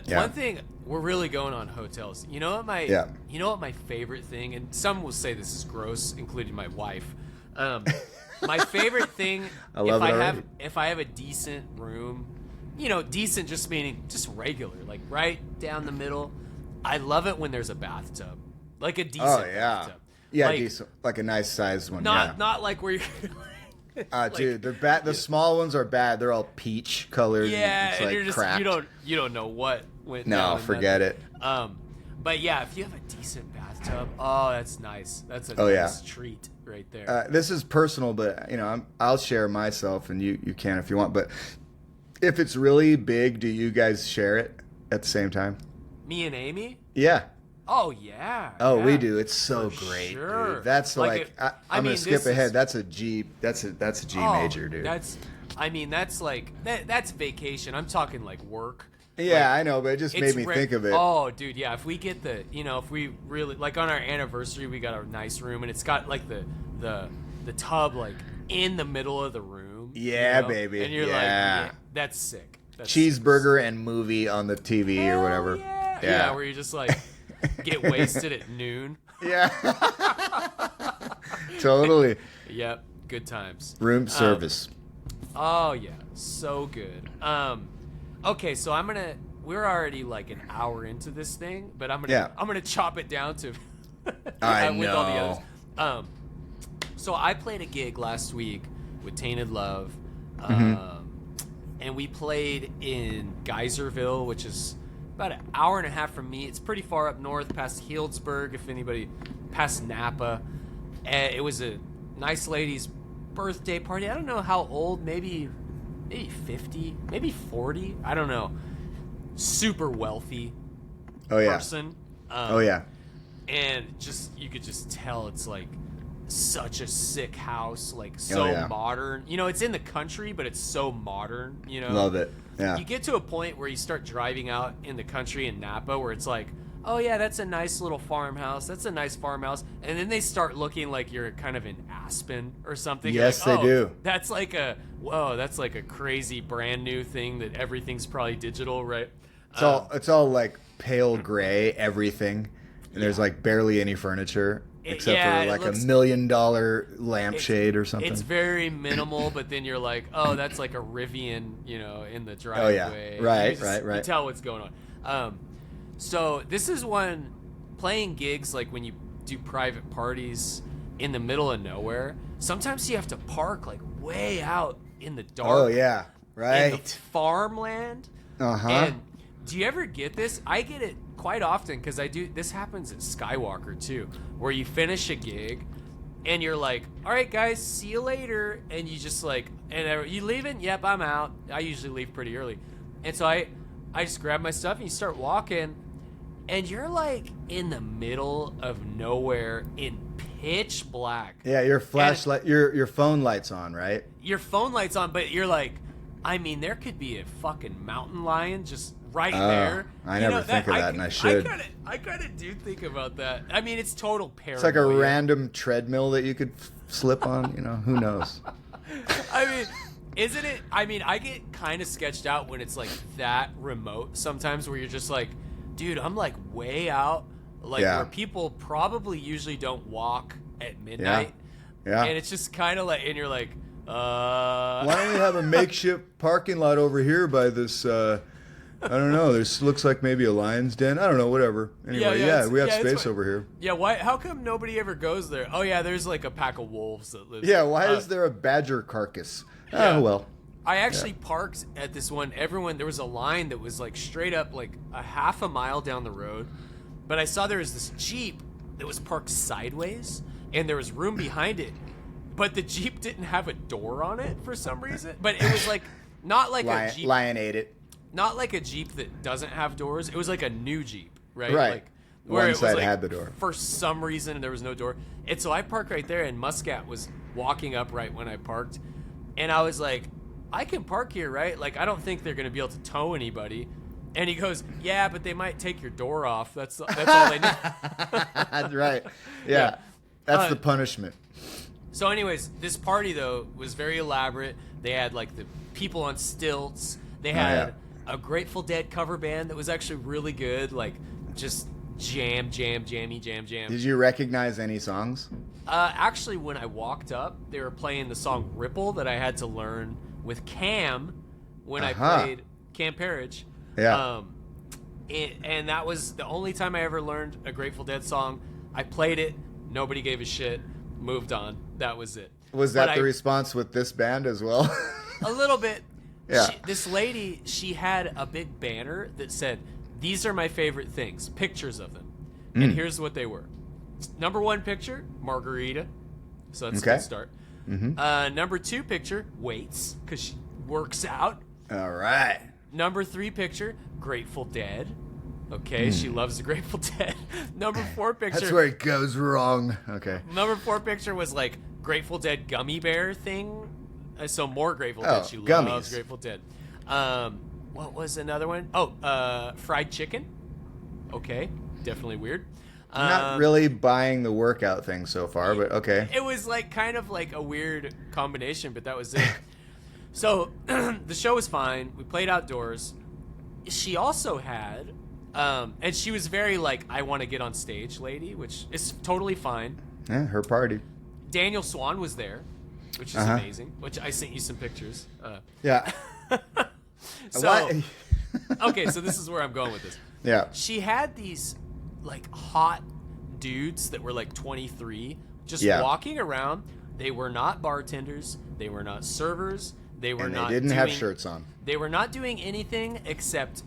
[SPEAKER 5] Yeah.
[SPEAKER 4] One thing, we're really going on hotels. You know what my favorite thing, and some will say this is gross, including my wife. My favorite thing,
[SPEAKER 5] I love it already.
[SPEAKER 4] if I have a decent room, you know, decent just meaning just regular, like right down the middle. I love it when there's a bathtub, like a decent bathtub.
[SPEAKER 5] Yeah,
[SPEAKER 4] like,
[SPEAKER 5] decent, like a nice sized one.
[SPEAKER 4] not like where you're.
[SPEAKER 5] Dude, the small ones are bad. They're all peach colored.
[SPEAKER 4] Yeah,
[SPEAKER 5] it's
[SPEAKER 4] and
[SPEAKER 5] like
[SPEAKER 4] you're just
[SPEAKER 5] cracked.
[SPEAKER 4] you don't know what went down.
[SPEAKER 5] No,
[SPEAKER 4] in
[SPEAKER 5] forget
[SPEAKER 4] that.
[SPEAKER 5] it.
[SPEAKER 4] But yeah, if you have a decent bathtub, oh, that's nice. That's a
[SPEAKER 5] Oh, yeah.
[SPEAKER 4] nice treat right there.
[SPEAKER 5] This is personal, but you know, I'll share myself, and you can if you want. But if it's really big, do you guys share it at the same time?
[SPEAKER 4] Me and Amy?
[SPEAKER 5] Yeah.
[SPEAKER 4] Oh yeah.
[SPEAKER 5] Oh,
[SPEAKER 4] yeah.
[SPEAKER 5] we do. It's so
[SPEAKER 4] For
[SPEAKER 5] great,
[SPEAKER 4] sure.
[SPEAKER 5] dude. That's like
[SPEAKER 4] I
[SPEAKER 5] I'm
[SPEAKER 4] mean,
[SPEAKER 5] gonna skip
[SPEAKER 4] this
[SPEAKER 5] ahead.
[SPEAKER 4] is-
[SPEAKER 5] That's a G. That's a G
[SPEAKER 4] Oh,
[SPEAKER 5] major, dude.
[SPEAKER 4] That's like that's vacation. I'm talking like work.
[SPEAKER 5] Yeah,
[SPEAKER 4] Like,
[SPEAKER 5] I know, but it just
[SPEAKER 4] it's
[SPEAKER 5] made me
[SPEAKER 4] rare-
[SPEAKER 5] think of it.
[SPEAKER 4] Oh, dude, yeah. If we get if we really like on our anniversary, we got a nice room, and it's got like the tub like in the middle of the room.
[SPEAKER 5] Yeah,
[SPEAKER 4] you know?
[SPEAKER 5] baby.
[SPEAKER 4] And you're
[SPEAKER 5] Yeah.
[SPEAKER 4] like, that's sick. That's
[SPEAKER 5] Cheeseburger and movie on the TV
[SPEAKER 4] Hell
[SPEAKER 5] or whatever.
[SPEAKER 4] Yeah, where you just like get wasted at noon.
[SPEAKER 5] Yeah. Totally.
[SPEAKER 4] Yep, good times.
[SPEAKER 5] Room service.
[SPEAKER 4] Oh yeah, so good. Okay, so we're already like an hour into this thing, but I'm gonna chop it down to
[SPEAKER 5] I
[SPEAKER 4] with all the
[SPEAKER 5] know.
[SPEAKER 4] others. So I played a gig last week with Tainted Love, and we played in Geyserville, which is about an hour and a half from me. It's pretty far up north, past Healdsburg, if anybody, past Napa. And it was a nice lady's birthday party. I don't know how old, maybe 50, maybe 40. I don't know. Super wealthy
[SPEAKER 5] Oh yeah.
[SPEAKER 4] person.
[SPEAKER 5] Oh yeah.
[SPEAKER 4] And you could just tell it's like such a sick house, like so
[SPEAKER 5] yeah.
[SPEAKER 4] modern. You know, it's in the country, but it's so modern, you know.
[SPEAKER 5] Love it. Yeah.
[SPEAKER 4] You get to a point where you start driving out in the country in Napa where it's like, oh yeah, that's a nice little farmhouse. That's a nice farmhouse. And then they start looking like you're kind of in Aspen or something. You're
[SPEAKER 5] Yes,
[SPEAKER 4] like,
[SPEAKER 5] they do.
[SPEAKER 4] That's like that's like a crazy brand new thing that everything's probably digital, right?
[SPEAKER 5] It's all like pale gray everything, and there's like barely any furniture except
[SPEAKER 4] yeah,
[SPEAKER 5] for
[SPEAKER 4] it
[SPEAKER 5] like
[SPEAKER 4] looks-
[SPEAKER 5] $1 million lampshade or something.
[SPEAKER 4] It's very minimal, but then you're like, oh, that's like a Rivian, you know, in the
[SPEAKER 5] Oh,
[SPEAKER 4] driveway.
[SPEAKER 5] yeah. Right,
[SPEAKER 4] You
[SPEAKER 5] right.
[SPEAKER 4] You tell what's going on. So this is one, playing gigs, like when you do private parties in the middle of nowhere, sometimes you have to park like way out in the dark.
[SPEAKER 5] Oh yeah,
[SPEAKER 4] In the
[SPEAKER 5] right.
[SPEAKER 4] farmland.
[SPEAKER 5] Uh-huh.
[SPEAKER 4] And do you ever get this? I get it quite often because I do. This happens at Skywalker too, where you finish a gig and you're like, all right, guys, see you later. And you just like, and you leaving? Yep, I'm out. I usually leave pretty early. And so I just grab my stuff and you start walking and you're like in the middle of nowhere in pitch black.
[SPEAKER 5] Yeah, your flashlight, your phone light's on, right?
[SPEAKER 4] Your phone light's on, but you're like, I mean, there could be a fucking mountain lion just right there.
[SPEAKER 5] I never think of that, and I should.
[SPEAKER 4] I kind of do think about that. I mean, it's total paranoia.
[SPEAKER 5] It's like a random treadmill that you could slip on. You know, who knows?
[SPEAKER 4] I mean, isn't it? I mean, I get kind of sketched out when it's like that remote sometimes, where you're just like, dude, I'm like way out, like where people probably usually don't walk at midnight.
[SPEAKER 5] Yeah.
[SPEAKER 4] And it's just kind of like, and you're like,
[SPEAKER 5] Why don't we have a makeshift parking lot over here by this? I don't know. This looks like maybe a lion's den. I don't know. Whatever. Anyway, we have space over here.
[SPEAKER 4] Yeah. Why? How come nobody ever goes there? Oh yeah, there's like a pack of wolves that live.
[SPEAKER 5] Yeah. Why is there a badger carcass?
[SPEAKER 4] Yeah.
[SPEAKER 5] Oh well.
[SPEAKER 4] I actually parked at this one. There was a line that was like straight up like a half a mile down the road, but I saw there was this Jeep that was parked sideways, and there was room behind it, but the Jeep didn't have a door on it for some reason. But it was like not like a Jeep.
[SPEAKER 5] Lion ate it.
[SPEAKER 4] Not like a Jeep that doesn't have doors. It was like a new Jeep, right?
[SPEAKER 5] Right.
[SPEAKER 4] Like, where
[SPEAKER 5] One side
[SPEAKER 4] it was like,
[SPEAKER 5] had the door.
[SPEAKER 4] For some reason, there was no door. And so I parked right there, and Muscat was walking up right when I parked. And I was like, I can park here, right? Like, I don't think they're going to be able to tow anybody. And he goes, yeah, but they might take your door off. That's all they need.
[SPEAKER 5] That's right. Yeah. That's the punishment.
[SPEAKER 4] So anyways, this party, though, was very elaborate. They had, like, the people on stilts. They had a Grateful Dead cover band that was actually really good. Like, just jammy.
[SPEAKER 5] Did you recognize any songs?
[SPEAKER 4] Actually, when I walked up, they were playing the song Ripple that I had to learn with Cam when I played Cam Parrish.
[SPEAKER 5] Yeah.
[SPEAKER 4] And that was the only time I ever learned a Grateful Dead song. I played it. Nobody gave a shit. Moved on. That was it.
[SPEAKER 5] Was that the response with this band as well?
[SPEAKER 4] A little bit.
[SPEAKER 5] Yeah.
[SPEAKER 4] This lady, she had a big banner that said, "These are my favorite things," pictures of them. And here's what they were. Number 1 picture, margarita. So that's a good start. Mm-hmm. Number 2 picture, weights, because she works out.
[SPEAKER 5] All right.
[SPEAKER 4] Number 3 picture, Grateful Dead. Okay, she loves the Grateful Dead. Number 4 picture.
[SPEAKER 5] That's where it goes wrong. Okay.
[SPEAKER 4] Number 4 picture was like Grateful Dead gummy bear thing. So more Grateful Dead. She loves Grateful Dead. What was another one? Fried chicken. Okay, definitely weird.
[SPEAKER 5] I'm not really buying the workout thing so far, but okay.
[SPEAKER 4] It was like kind of like a weird combination, but that was it. So the show was fine. We played outdoors. She also had, and she was very like, I want to get on stage lady, which is totally fine.
[SPEAKER 5] Yeah, her party.
[SPEAKER 4] Daniel Swan was there, which is amazing. Which I sent you some pictures.
[SPEAKER 5] Yeah.
[SPEAKER 4] So, okay, so this is where I'm going with this.
[SPEAKER 5] Yeah.
[SPEAKER 4] She had these like hot dudes that were like 23 just walking around. They were not bartenders. They were not servers. They
[SPEAKER 5] didn't have shirts on.
[SPEAKER 4] They were not doing anything except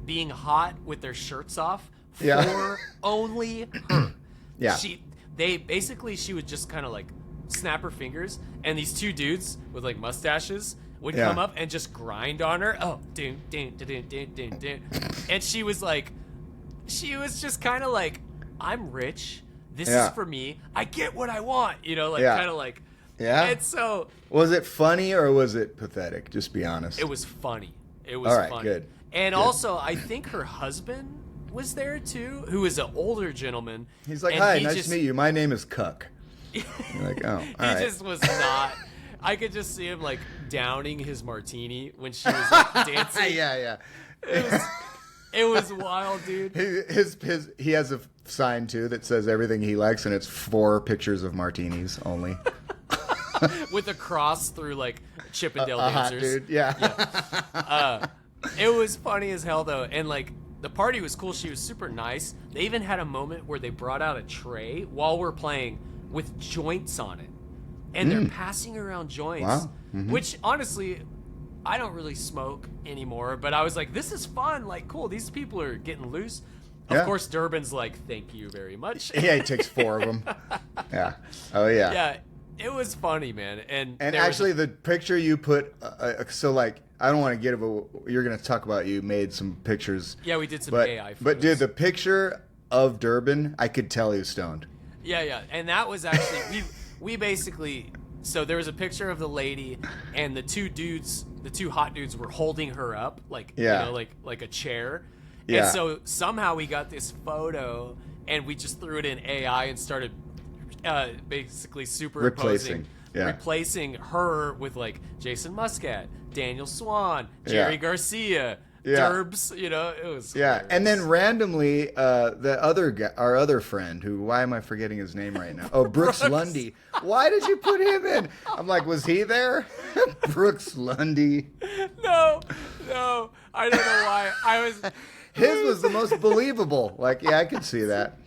[SPEAKER 4] being hot with their shirts off for only her.
[SPEAKER 5] Yeah.
[SPEAKER 4] She would just kind of like snap her fingers, and these 2 dudes with like mustaches would come up and just grind on her. Oh, ding, ding, ding, ding, ding, ding. And she was just kind of like, I'm rich. This is for me. I get what I want. You know, like kind of like.
[SPEAKER 5] Yeah.
[SPEAKER 4] And so.
[SPEAKER 5] Was it funny or was it pathetic? Just be honest.
[SPEAKER 4] It was funny. It was funny.
[SPEAKER 5] Good.
[SPEAKER 4] And also, I think her husband was there too, who is an older gentleman.
[SPEAKER 5] He's like, hi, nice to meet you. My name is Cuck. You're like, oh, all right.
[SPEAKER 4] He just was not. I could just see him like downing his martini when she was like, dancing.
[SPEAKER 5] Yeah.
[SPEAKER 4] It was wild, dude.
[SPEAKER 5] He has a sign too that says everything he likes, and it's 4 pictures of martinis only.
[SPEAKER 4] With a cross through like Chippendale dancers.
[SPEAKER 5] Dude. Yeah.
[SPEAKER 4] It was funny as hell though, and like the party was cool. She was super nice. They even had a moment where they brought out a tray while we're playing with joints on it. and they're passing around joints,
[SPEAKER 5] Wow.
[SPEAKER 4] which honestly, I don't really smoke anymore, but I was like, this is fun. Like, cool. These people are getting loose. Of
[SPEAKER 5] Yeah.
[SPEAKER 4] course, Durbin's like, thank you very much.
[SPEAKER 5] Yeah, he takes 4 of them. Yeah. Oh yeah.
[SPEAKER 4] Yeah, it was funny, man. And
[SPEAKER 5] And
[SPEAKER 4] there was
[SPEAKER 5] actually, the picture you put, so like, I don't want to get it, but you're going to talk about you made some pictures.
[SPEAKER 4] yeah, we did some
[SPEAKER 5] But,
[SPEAKER 4] AI photos.
[SPEAKER 5] but dude, the picture of Durbin, I could tell he was stoned.
[SPEAKER 4] Yeah, and that was actually we basically. So there was a picture of the lady, and the two hot dudes were holding her up, like
[SPEAKER 5] Yeah.
[SPEAKER 4] like a chair.
[SPEAKER 5] Yeah.
[SPEAKER 4] And so somehow we got this photo, and we just threw it in AI and started basically superimposing, replacing her with like Jason Muscat, Daniel Swan, Jerry
[SPEAKER 5] Yeah.
[SPEAKER 4] Garcia,
[SPEAKER 5] Yeah.
[SPEAKER 4] Derbs. It was
[SPEAKER 5] Yeah,
[SPEAKER 4] hilarious.
[SPEAKER 5] and then randomly, the other guy, our other friend, who, why am I forgetting his name right now? Oh, Brooks Lundy. Why did you put him in? I'm like, was he there? Brooks Lundy.
[SPEAKER 4] no, I don't know why I was.
[SPEAKER 5] His was the most believable. Like, yeah, I could see that.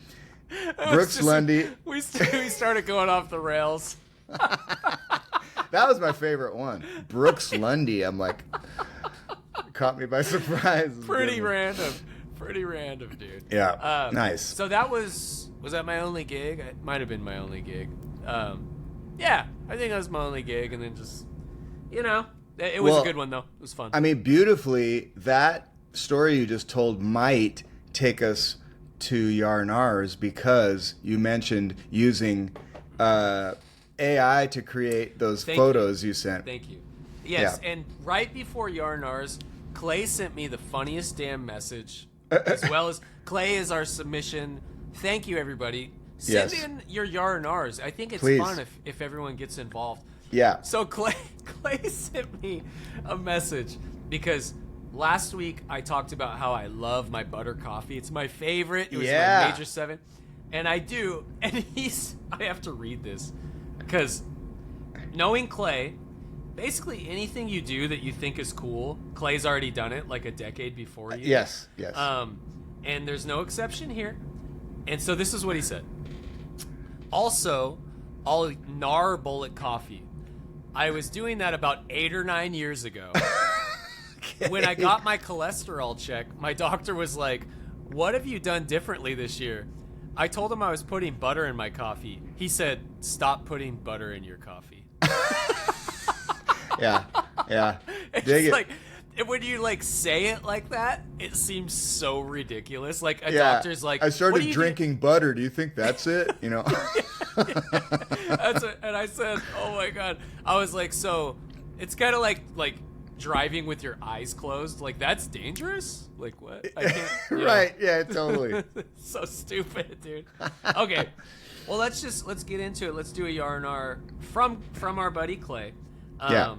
[SPEAKER 5] Brooks Lundy.
[SPEAKER 4] We started going off the rails.
[SPEAKER 5] That was my favorite one. Brooks Lundy. I'm like, caught me by surprise.
[SPEAKER 4] Pretty random, dude.
[SPEAKER 5] Yeah, nice.
[SPEAKER 4] So that was that my only gig? It might have been my only gig. Yeah, I think that was my only gig, and then just, it was
[SPEAKER 5] Well,
[SPEAKER 4] a good one though. It was fun.
[SPEAKER 5] I mean, beautifully, that story you just told might take us to Yarnars, because you mentioned using AI to create those photos you sent.
[SPEAKER 4] Thank you. Yes,
[SPEAKER 5] Yeah.
[SPEAKER 4] and right before Yarnars, Clay sent me the funniest damn message, as well as Clay is our submission. Thank you, everybody. Send
[SPEAKER 5] Yes.
[SPEAKER 4] in your Yarnars. I think it's
[SPEAKER 5] Please.
[SPEAKER 4] fun if everyone gets involved.
[SPEAKER 5] Yeah.
[SPEAKER 4] So Clay sent me a message because last week I talked about how I love my butter coffee. It's my favorite. It was
[SPEAKER 5] Yeah.
[SPEAKER 4] my major 7. And I do. And I have to read this because knowing Clay, basically anything you do that you think is cool, Clay's already done it like a decade before you.
[SPEAKER 5] Yes.
[SPEAKER 4] And there's no exception here. And so this is what he said. Also, I'll gnar bullet coffee. I was doing that about 8 or 9 years ago. When I got my cholesterol check, my doctor was like, "What have you done differently this year?" I told him I was putting butter in my coffee. He said, "Stop putting butter in your coffee."
[SPEAKER 5] Yeah.
[SPEAKER 4] It's
[SPEAKER 5] Dig it.
[SPEAKER 4] like, when you like say it like that, it seems so ridiculous. Like a
[SPEAKER 5] Yeah.
[SPEAKER 4] doctor's like,
[SPEAKER 5] I
[SPEAKER 4] "What do
[SPEAKER 5] started
[SPEAKER 4] you do?"
[SPEAKER 5] drinking butter. Do you think that's it? You know?
[SPEAKER 4] And I said, "Oh my god!" I was like, "So it's kind of like driving with your eyes closed. Like that's dangerous. Like what? I can't."
[SPEAKER 5] Right. Yeah, totally.
[SPEAKER 4] So stupid, dude. Okay, well let's get into it. Let's do a Yarnar from our buddy Clay.
[SPEAKER 5] Yeah.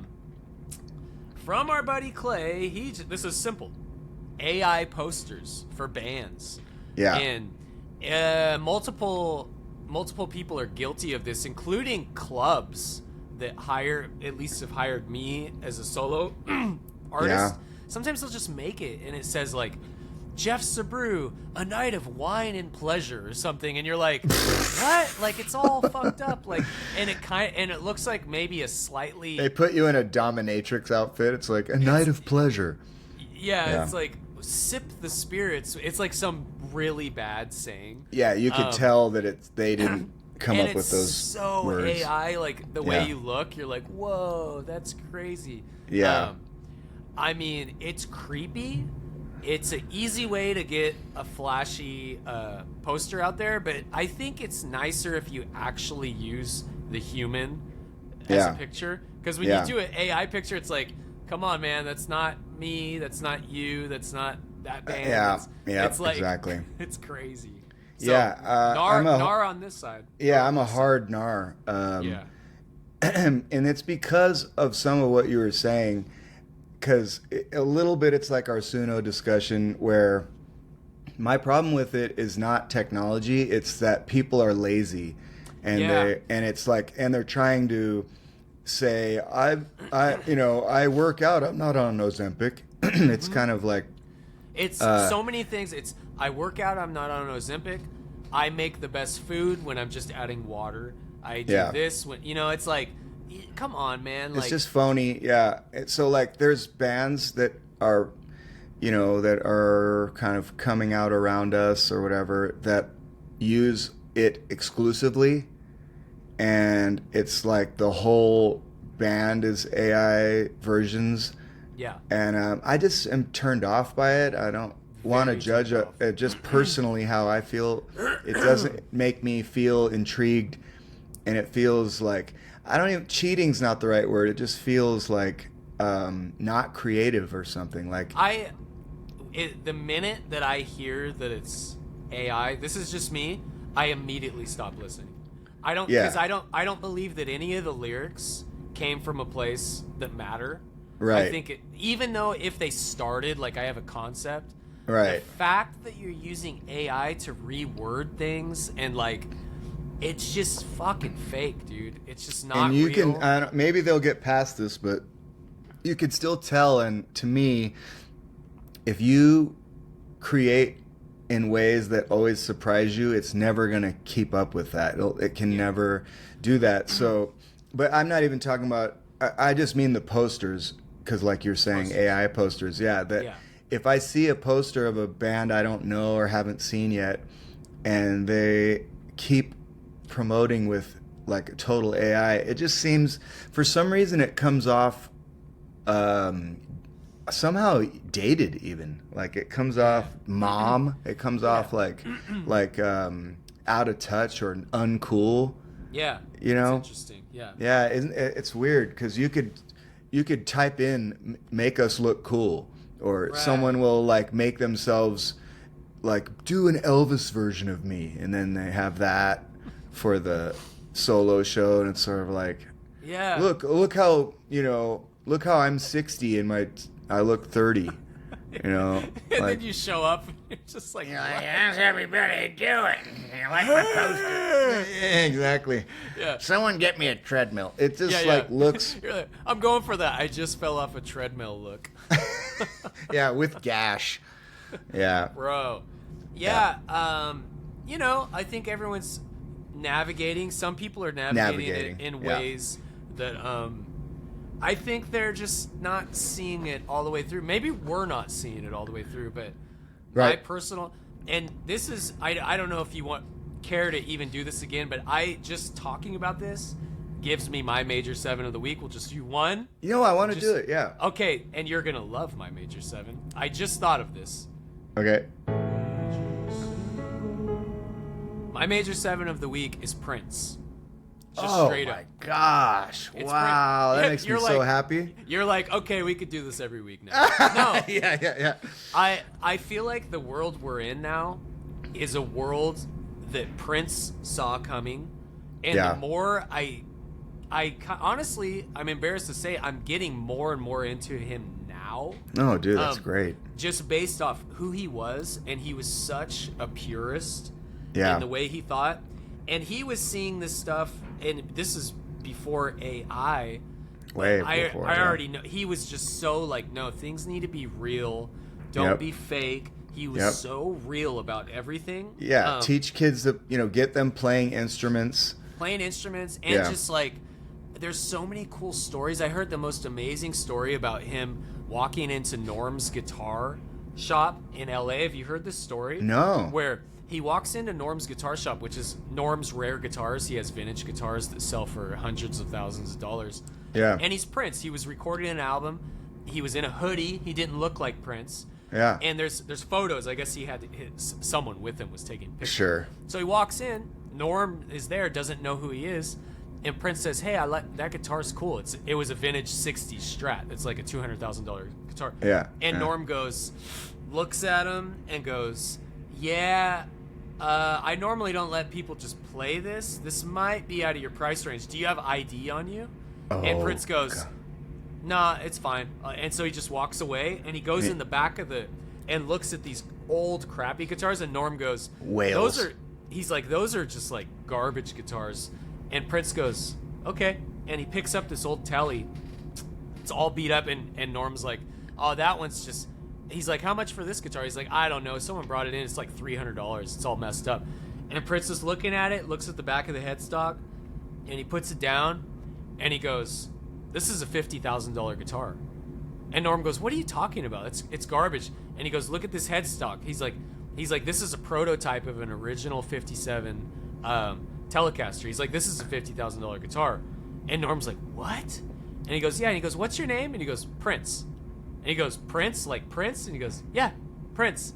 [SPEAKER 4] From our buddy Clay, this is simple. AI posters for bands.
[SPEAKER 5] Yeah.
[SPEAKER 4] And multiple people are guilty of this, including clubs that have hired me as a solo artist.
[SPEAKER 5] Yeah.
[SPEAKER 4] Sometimes they'll just make it and it says like Jeff Sabru, a night of wine and pleasure or something, and you're like, what? Like it's all fucked up. Like, and it looks like maybe a slightly
[SPEAKER 5] They put you in a dominatrix outfit. It's like a night of pleasure.
[SPEAKER 4] yeah, it's like sip the spirits. It's like some really bad saying.
[SPEAKER 5] Yeah, you could tell that they didn't come
[SPEAKER 4] and
[SPEAKER 5] up with
[SPEAKER 4] it's
[SPEAKER 5] those
[SPEAKER 4] so
[SPEAKER 5] words.
[SPEAKER 4] AI, like the way
[SPEAKER 5] Yeah.
[SPEAKER 4] you look, you're like, whoa, that's crazy.
[SPEAKER 5] Yeah.
[SPEAKER 4] I mean, it's creepy. It's an easy way to get a flashy poster out there, but I think it's nicer if you actually use the human as
[SPEAKER 5] Yeah.
[SPEAKER 4] a picture. Because when
[SPEAKER 5] Yeah.
[SPEAKER 4] you do an AI picture, it's like, come on, man, that's not me, that's not you, that's not that band. It's like,
[SPEAKER 5] exactly.
[SPEAKER 4] It's crazy. So,
[SPEAKER 5] Yeah,
[SPEAKER 4] Nar on this side.
[SPEAKER 5] Yeah, I'm a hard gnar.
[SPEAKER 4] Yeah.
[SPEAKER 5] And it's because of some of what you were saying. Because a little bit, it's like our Suno discussion, where my problem with it is not technology; it's that people are lazy, and they're trying to say, I work out. I'm not on Ozempic. It's kind of like
[SPEAKER 4] It's so many things. It's I work out. I'm not on Ozempic. I make the best food when I'm just adding water. I do
[SPEAKER 5] Yeah.
[SPEAKER 4] this when it's like, come on, man.
[SPEAKER 5] It's
[SPEAKER 4] Like,
[SPEAKER 5] just phony. Yeah. So like there's bands that are, that are kind of coming out around us or whatever that use it exclusively. And it's like the whole band is AI versions.
[SPEAKER 4] yeah.
[SPEAKER 5] And I just am turned off by it. I don't want to
[SPEAKER 4] Very
[SPEAKER 5] judge
[SPEAKER 4] turned off.
[SPEAKER 5] it just personally how I feel. It doesn't make me feel intrigued. And it feels like, cheating's not the right word. It just feels like not creative or something. Like
[SPEAKER 4] The minute that I hear that it's AI, this is just me, I immediately stop listening. I don't,
[SPEAKER 5] Yeah.
[SPEAKER 4] because I don't believe that any of the lyrics came from a place that matter.
[SPEAKER 5] Right.
[SPEAKER 4] I think even though if they started, like I have a concept,
[SPEAKER 5] Right.
[SPEAKER 4] the fact that you're using AI to reword things and like, it's just fucking fake, dude. It's just not
[SPEAKER 5] and you
[SPEAKER 4] real.
[SPEAKER 5] can maybe they'll get past this, but you can still tell. And to me, if you create in ways that always surprise you, it's never going to keep up with that. It can never do that. So, but I'm not even talking about, I just mean the posters, because like you're saying, AI posters. Yeah. If I see a poster of a band I don't know or haven't seen yet, and they keep promoting with like total AI, it just seems, for some reason, it comes off somehow dated. Even like it comes off mom. It comes off like out of touch or uncool.
[SPEAKER 4] Yeah.
[SPEAKER 5] You know?
[SPEAKER 4] It's interesting. Yeah.
[SPEAKER 5] Yeah, it's weird because you could type in make us look cool, or
[SPEAKER 4] Right.
[SPEAKER 5] someone will like make themselves like do an Elvis version of me, and then they have that for the solo show, and it's sort of like,
[SPEAKER 4] Yeah.
[SPEAKER 5] look how I'm 60 and I look 30.
[SPEAKER 4] And
[SPEAKER 5] like,
[SPEAKER 4] then you show up and you're just like, what?
[SPEAKER 6] How's everybody doing? You like my poster?
[SPEAKER 5] yeah, exactly.
[SPEAKER 4] Yeah.
[SPEAKER 5] Someone get me a treadmill. It just
[SPEAKER 4] Yeah,
[SPEAKER 5] like
[SPEAKER 4] yeah.
[SPEAKER 5] looks,
[SPEAKER 4] You're like, I'm going for that. I just fell off a treadmill look.
[SPEAKER 5] yeah, with gash. Yeah.
[SPEAKER 4] Bro. Yeah. I think everyone's navigating. Some people are navigating it in
[SPEAKER 5] yeah.
[SPEAKER 4] ways that I think they're just not seeing it all the way through. Maybe we're not seeing it all the way through, but my
[SPEAKER 5] Right.
[SPEAKER 4] personal, and this is, I don't know if you care to even do this again, but just talking about this gives me my major 7 of the week. We'll just do one.
[SPEAKER 5] I want to
[SPEAKER 4] Just-
[SPEAKER 5] do it. Yeah.
[SPEAKER 4] Okay, and you're gonna love my major 7. I just thought of this.
[SPEAKER 5] Okay.
[SPEAKER 4] My major 7 of the week is Prince. Just
[SPEAKER 5] Oh
[SPEAKER 4] straight
[SPEAKER 5] my
[SPEAKER 4] up.
[SPEAKER 5] gosh!
[SPEAKER 4] It's
[SPEAKER 5] Wow,
[SPEAKER 4] Prince.
[SPEAKER 5] that makes me
[SPEAKER 4] You're
[SPEAKER 5] so
[SPEAKER 4] like-
[SPEAKER 5] happy.
[SPEAKER 4] You're like, okay, we could do this every week now. No,
[SPEAKER 5] yeah.
[SPEAKER 4] I feel like the world we're in now is a world that Prince saw coming, and
[SPEAKER 5] Yeah.
[SPEAKER 4] the more honestly, I'm embarrassed to say, I'm getting more and more into him now.
[SPEAKER 5] Oh, dude, that's
[SPEAKER 4] Um,
[SPEAKER 5] great.
[SPEAKER 4] Just based off who he was, and he was such a purist
[SPEAKER 5] Yeah.
[SPEAKER 4] in the way he thought, and he was seeing this stuff, and this is before AI.
[SPEAKER 5] Way
[SPEAKER 4] I
[SPEAKER 5] before.
[SPEAKER 4] I
[SPEAKER 5] yeah.
[SPEAKER 4] already know he was just so like, no, things need to be real. Don't
[SPEAKER 5] Yep.
[SPEAKER 4] be fake. He was
[SPEAKER 5] Yep.
[SPEAKER 4] so real about everything.
[SPEAKER 5] Yeah, teach kids to get them playing instruments.
[SPEAKER 4] Playing instruments, and
[SPEAKER 5] Yeah.
[SPEAKER 4] just like, there's so many cool stories. I heard the most amazing story about him walking into Norm's guitar shop in LA. Have you heard this story?
[SPEAKER 5] No.
[SPEAKER 4] Where he walks into Norm's guitar shop, which is Norm's rare guitars. He has vintage guitars that sell for hundreds of thousands of dollars.
[SPEAKER 5] Yeah.
[SPEAKER 4] And he's Prince. He was recording an album. He was in a hoodie. He didn't look like Prince.
[SPEAKER 5] Yeah.
[SPEAKER 4] And there's photos. I guess he had someone with him was taking pictures.
[SPEAKER 5] Sure.
[SPEAKER 4] So he walks in. Norm is there, doesn't know who he is, and Prince says, "Hey, I like that guitar's cool. It was a vintage '60s Strat. It's like a $200,000 guitar."
[SPEAKER 5] Yeah,
[SPEAKER 4] And
[SPEAKER 5] yeah.
[SPEAKER 4] Norm looks at him and goes, "Yeah, I normally don't let people just play this. This might be out of your price range. Do you have ID on you?" And
[SPEAKER 5] Oh,
[SPEAKER 4] Prince goes,
[SPEAKER 5] God.
[SPEAKER 4] "Nah, it's fine." And so he just walks away, and he goes in the back of and looks at these old crappy guitars, and Norm goes,
[SPEAKER 5] Whales.
[SPEAKER 4] He's like, "Those are just like garbage guitars." And Prince goes, "Okay." And he picks up this old Telly. It's all beat up, and Norm's like, "Oh, that one's just," he's like, "How much for this guitar?" He's like, "I don't know. Someone brought it in. It's like $300. It's all messed up." And Prince is looking at it, looks at the back of the headstock, and he puts it down, and he goes, "This is a $50,000 guitar." And Norm goes, "What are you talking about? It's garbage." And he goes, "Look at this headstock." He's like, "This is a prototype of an original '57 Telecaster." He's like, "This is a $50,000 guitar." And Norm's like, "What?" And he goes, "Yeah." And he goes, "What's your name?" And he goes, "Prince." And he goes, "Prince? Like Prince?" And he goes, "Yeah, Prince."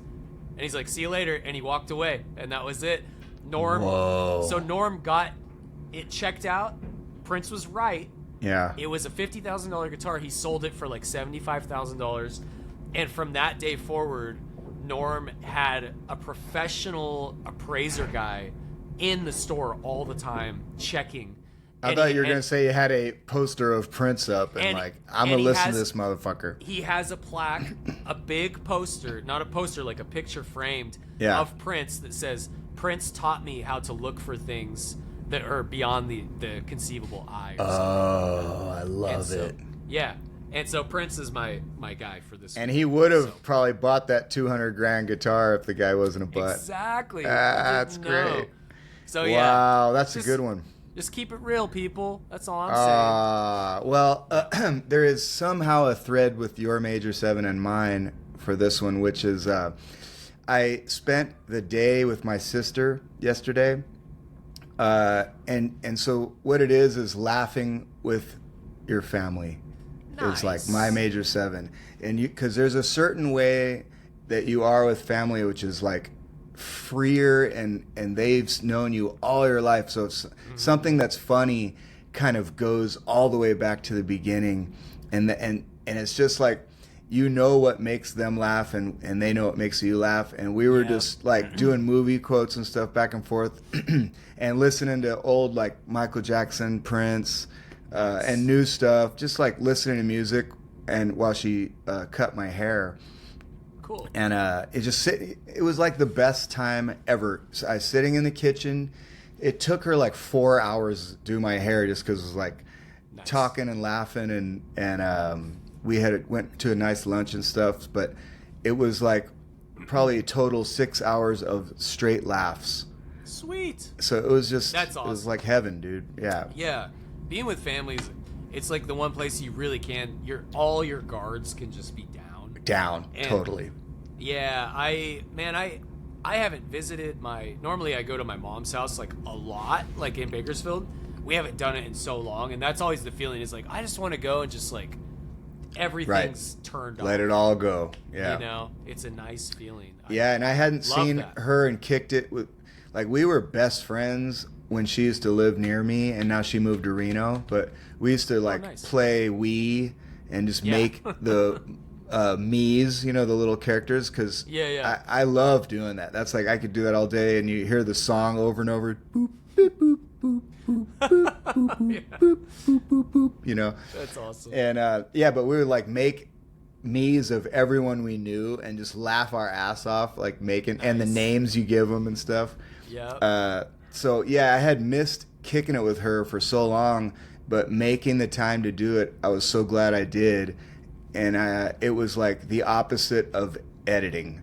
[SPEAKER 4] And he's like, "See you later." And he walked away. And that was it.
[SPEAKER 5] Whoa.
[SPEAKER 4] So Norm got it checked out. Prince was right.
[SPEAKER 5] Yeah.
[SPEAKER 4] It was a $50,000 guitar. He sold it for like $75,000. And from that day forward, Norm had a professional appraiser guy in the store all the time checking.
[SPEAKER 5] I thought you were going to say you had a poster of Prince up and like, I'm going to listen to this motherfucker.
[SPEAKER 4] He has a plaque, a big poster, not a poster, like a picture framed of Prince that says, "Prince taught me how to look for things that are beyond the conceivable eye."
[SPEAKER 5] Oh, I love it.
[SPEAKER 4] Yeah. And so Prince is my guy for this.
[SPEAKER 5] And he would have probably bought that $200,000 guitar if the guy wasn't a butt.
[SPEAKER 4] Exactly.
[SPEAKER 5] That's great.
[SPEAKER 4] So
[SPEAKER 5] wow, that's a good one.
[SPEAKER 4] Just keep it real, people. That's all I'm saying.
[SPEAKER 5] Well, there is somehow a thread with your Major 7 and mine for this one, which is I spent the day with my sister yesterday. And so what it is laughing with your family.
[SPEAKER 4] Nice.
[SPEAKER 5] Is like my Major 7. And because there's a certain way that you are with family, which is like freer and they've known you all your life. So it's something that's funny kind of goes all the way back to the beginning. And it's just like, you know what makes them laugh and they know what makes you laugh. And we were just like doing movie quotes and stuff back and forth and listening to old like Michael Jackson, Prince, and new stuff, just like listening to music and while she cut my hair.
[SPEAKER 4] Cool.
[SPEAKER 5] And it was like the best time ever. So I was sitting in the kitchen. It took her like 4 hours to do my hair just because it was like talking and laughing and we went to a nice lunch and stuff. But it was like probably a total 6 hours of straight laughs.
[SPEAKER 4] Sweet.
[SPEAKER 5] So it was just
[SPEAKER 4] That's awesome.
[SPEAKER 5] It was like heaven, dude. Yeah.
[SPEAKER 4] Yeah. Being with families, it's like the one place you really can. All your guards can just be down. And
[SPEAKER 5] Totally.
[SPEAKER 4] Yeah, I haven't visited normally I go to my mom's house like a lot, like in Bakersfield. We haven't done it in so long, and that's always the feeling is like I just want to go and just like everything's turned on.
[SPEAKER 5] Let it all go. Yeah.
[SPEAKER 4] You know, it's a nice feeling.
[SPEAKER 5] Yeah, and I hadn't seen
[SPEAKER 4] that.
[SPEAKER 5] her and kicked it with like we were best friends when she used to live near me and now she moved to Reno, but we used to like play Wii and just make the me's, you know, the little characters, because I love doing that. That's like I could do that all day, and you hear the song over and over. Boop, boop, boop, boop, boop, boop, boop, boop, boop, boop, boop, boop, you know.
[SPEAKER 4] That's awesome.
[SPEAKER 5] And but we would like make me's of everyone we knew and just laugh our ass off, like making and the names you give them and stuff.
[SPEAKER 4] Yeah.
[SPEAKER 5] So yeah, I had missed kicking it with her for so long, but making the time to do it, I was so glad I did. And it was like the opposite of editing.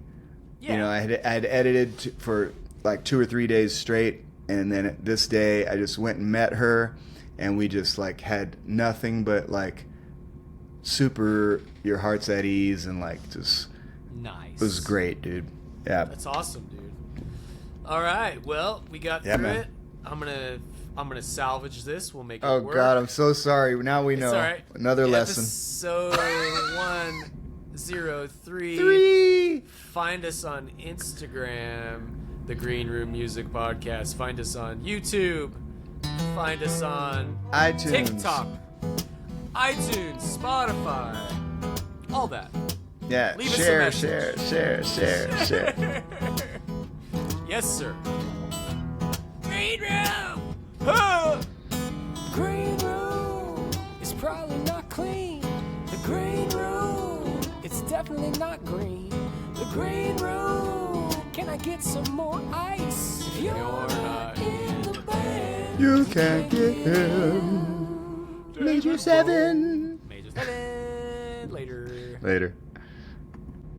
[SPEAKER 5] Yeah. You know, I had edited for like 2 or 3 days straight, and then this day I just went and met her, and we just like had nothing but like super your heart's at ease and like just
[SPEAKER 4] nice.
[SPEAKER 5] It was great, dude. Yeah.
[SPEAKER 4] That's awesome, dude. All right, well, we got through it. I'm gonna salvage this. We'll make it work.
[SPEAKER 5] Oh God, I'm so sorry. Now we know.
[SPEAKER 4] It's all right.
[SPEAKER 5] Another lesson.
[SPEAKER 4] Episode 103. Find us on Instagram, The Green Room Music Podcast. Find us on YouTube. Find us on
[SPEAKER 5] iTunes,
[SPEAKER 4] TikTok, iTunes, Spotify, all that.
[SPEAKER 5] Yeah.
[SPEAKER 4] Leave
[SPEAKER 5] share.
[SPEAKER 4] us a
[SPEAKER 5] Share.
[SPEAKER 4] Yes, sir.
[SPEAKER 3] Green room! Green room is probably not clean. The green room, it's definitely not green. The green room, can I get some more ice? If you're not in the band,
[SPEAKER 5] You can get him. Major 7.
[SPEAKER 4] Major 7. Later.
[SPEAKER 5] Later.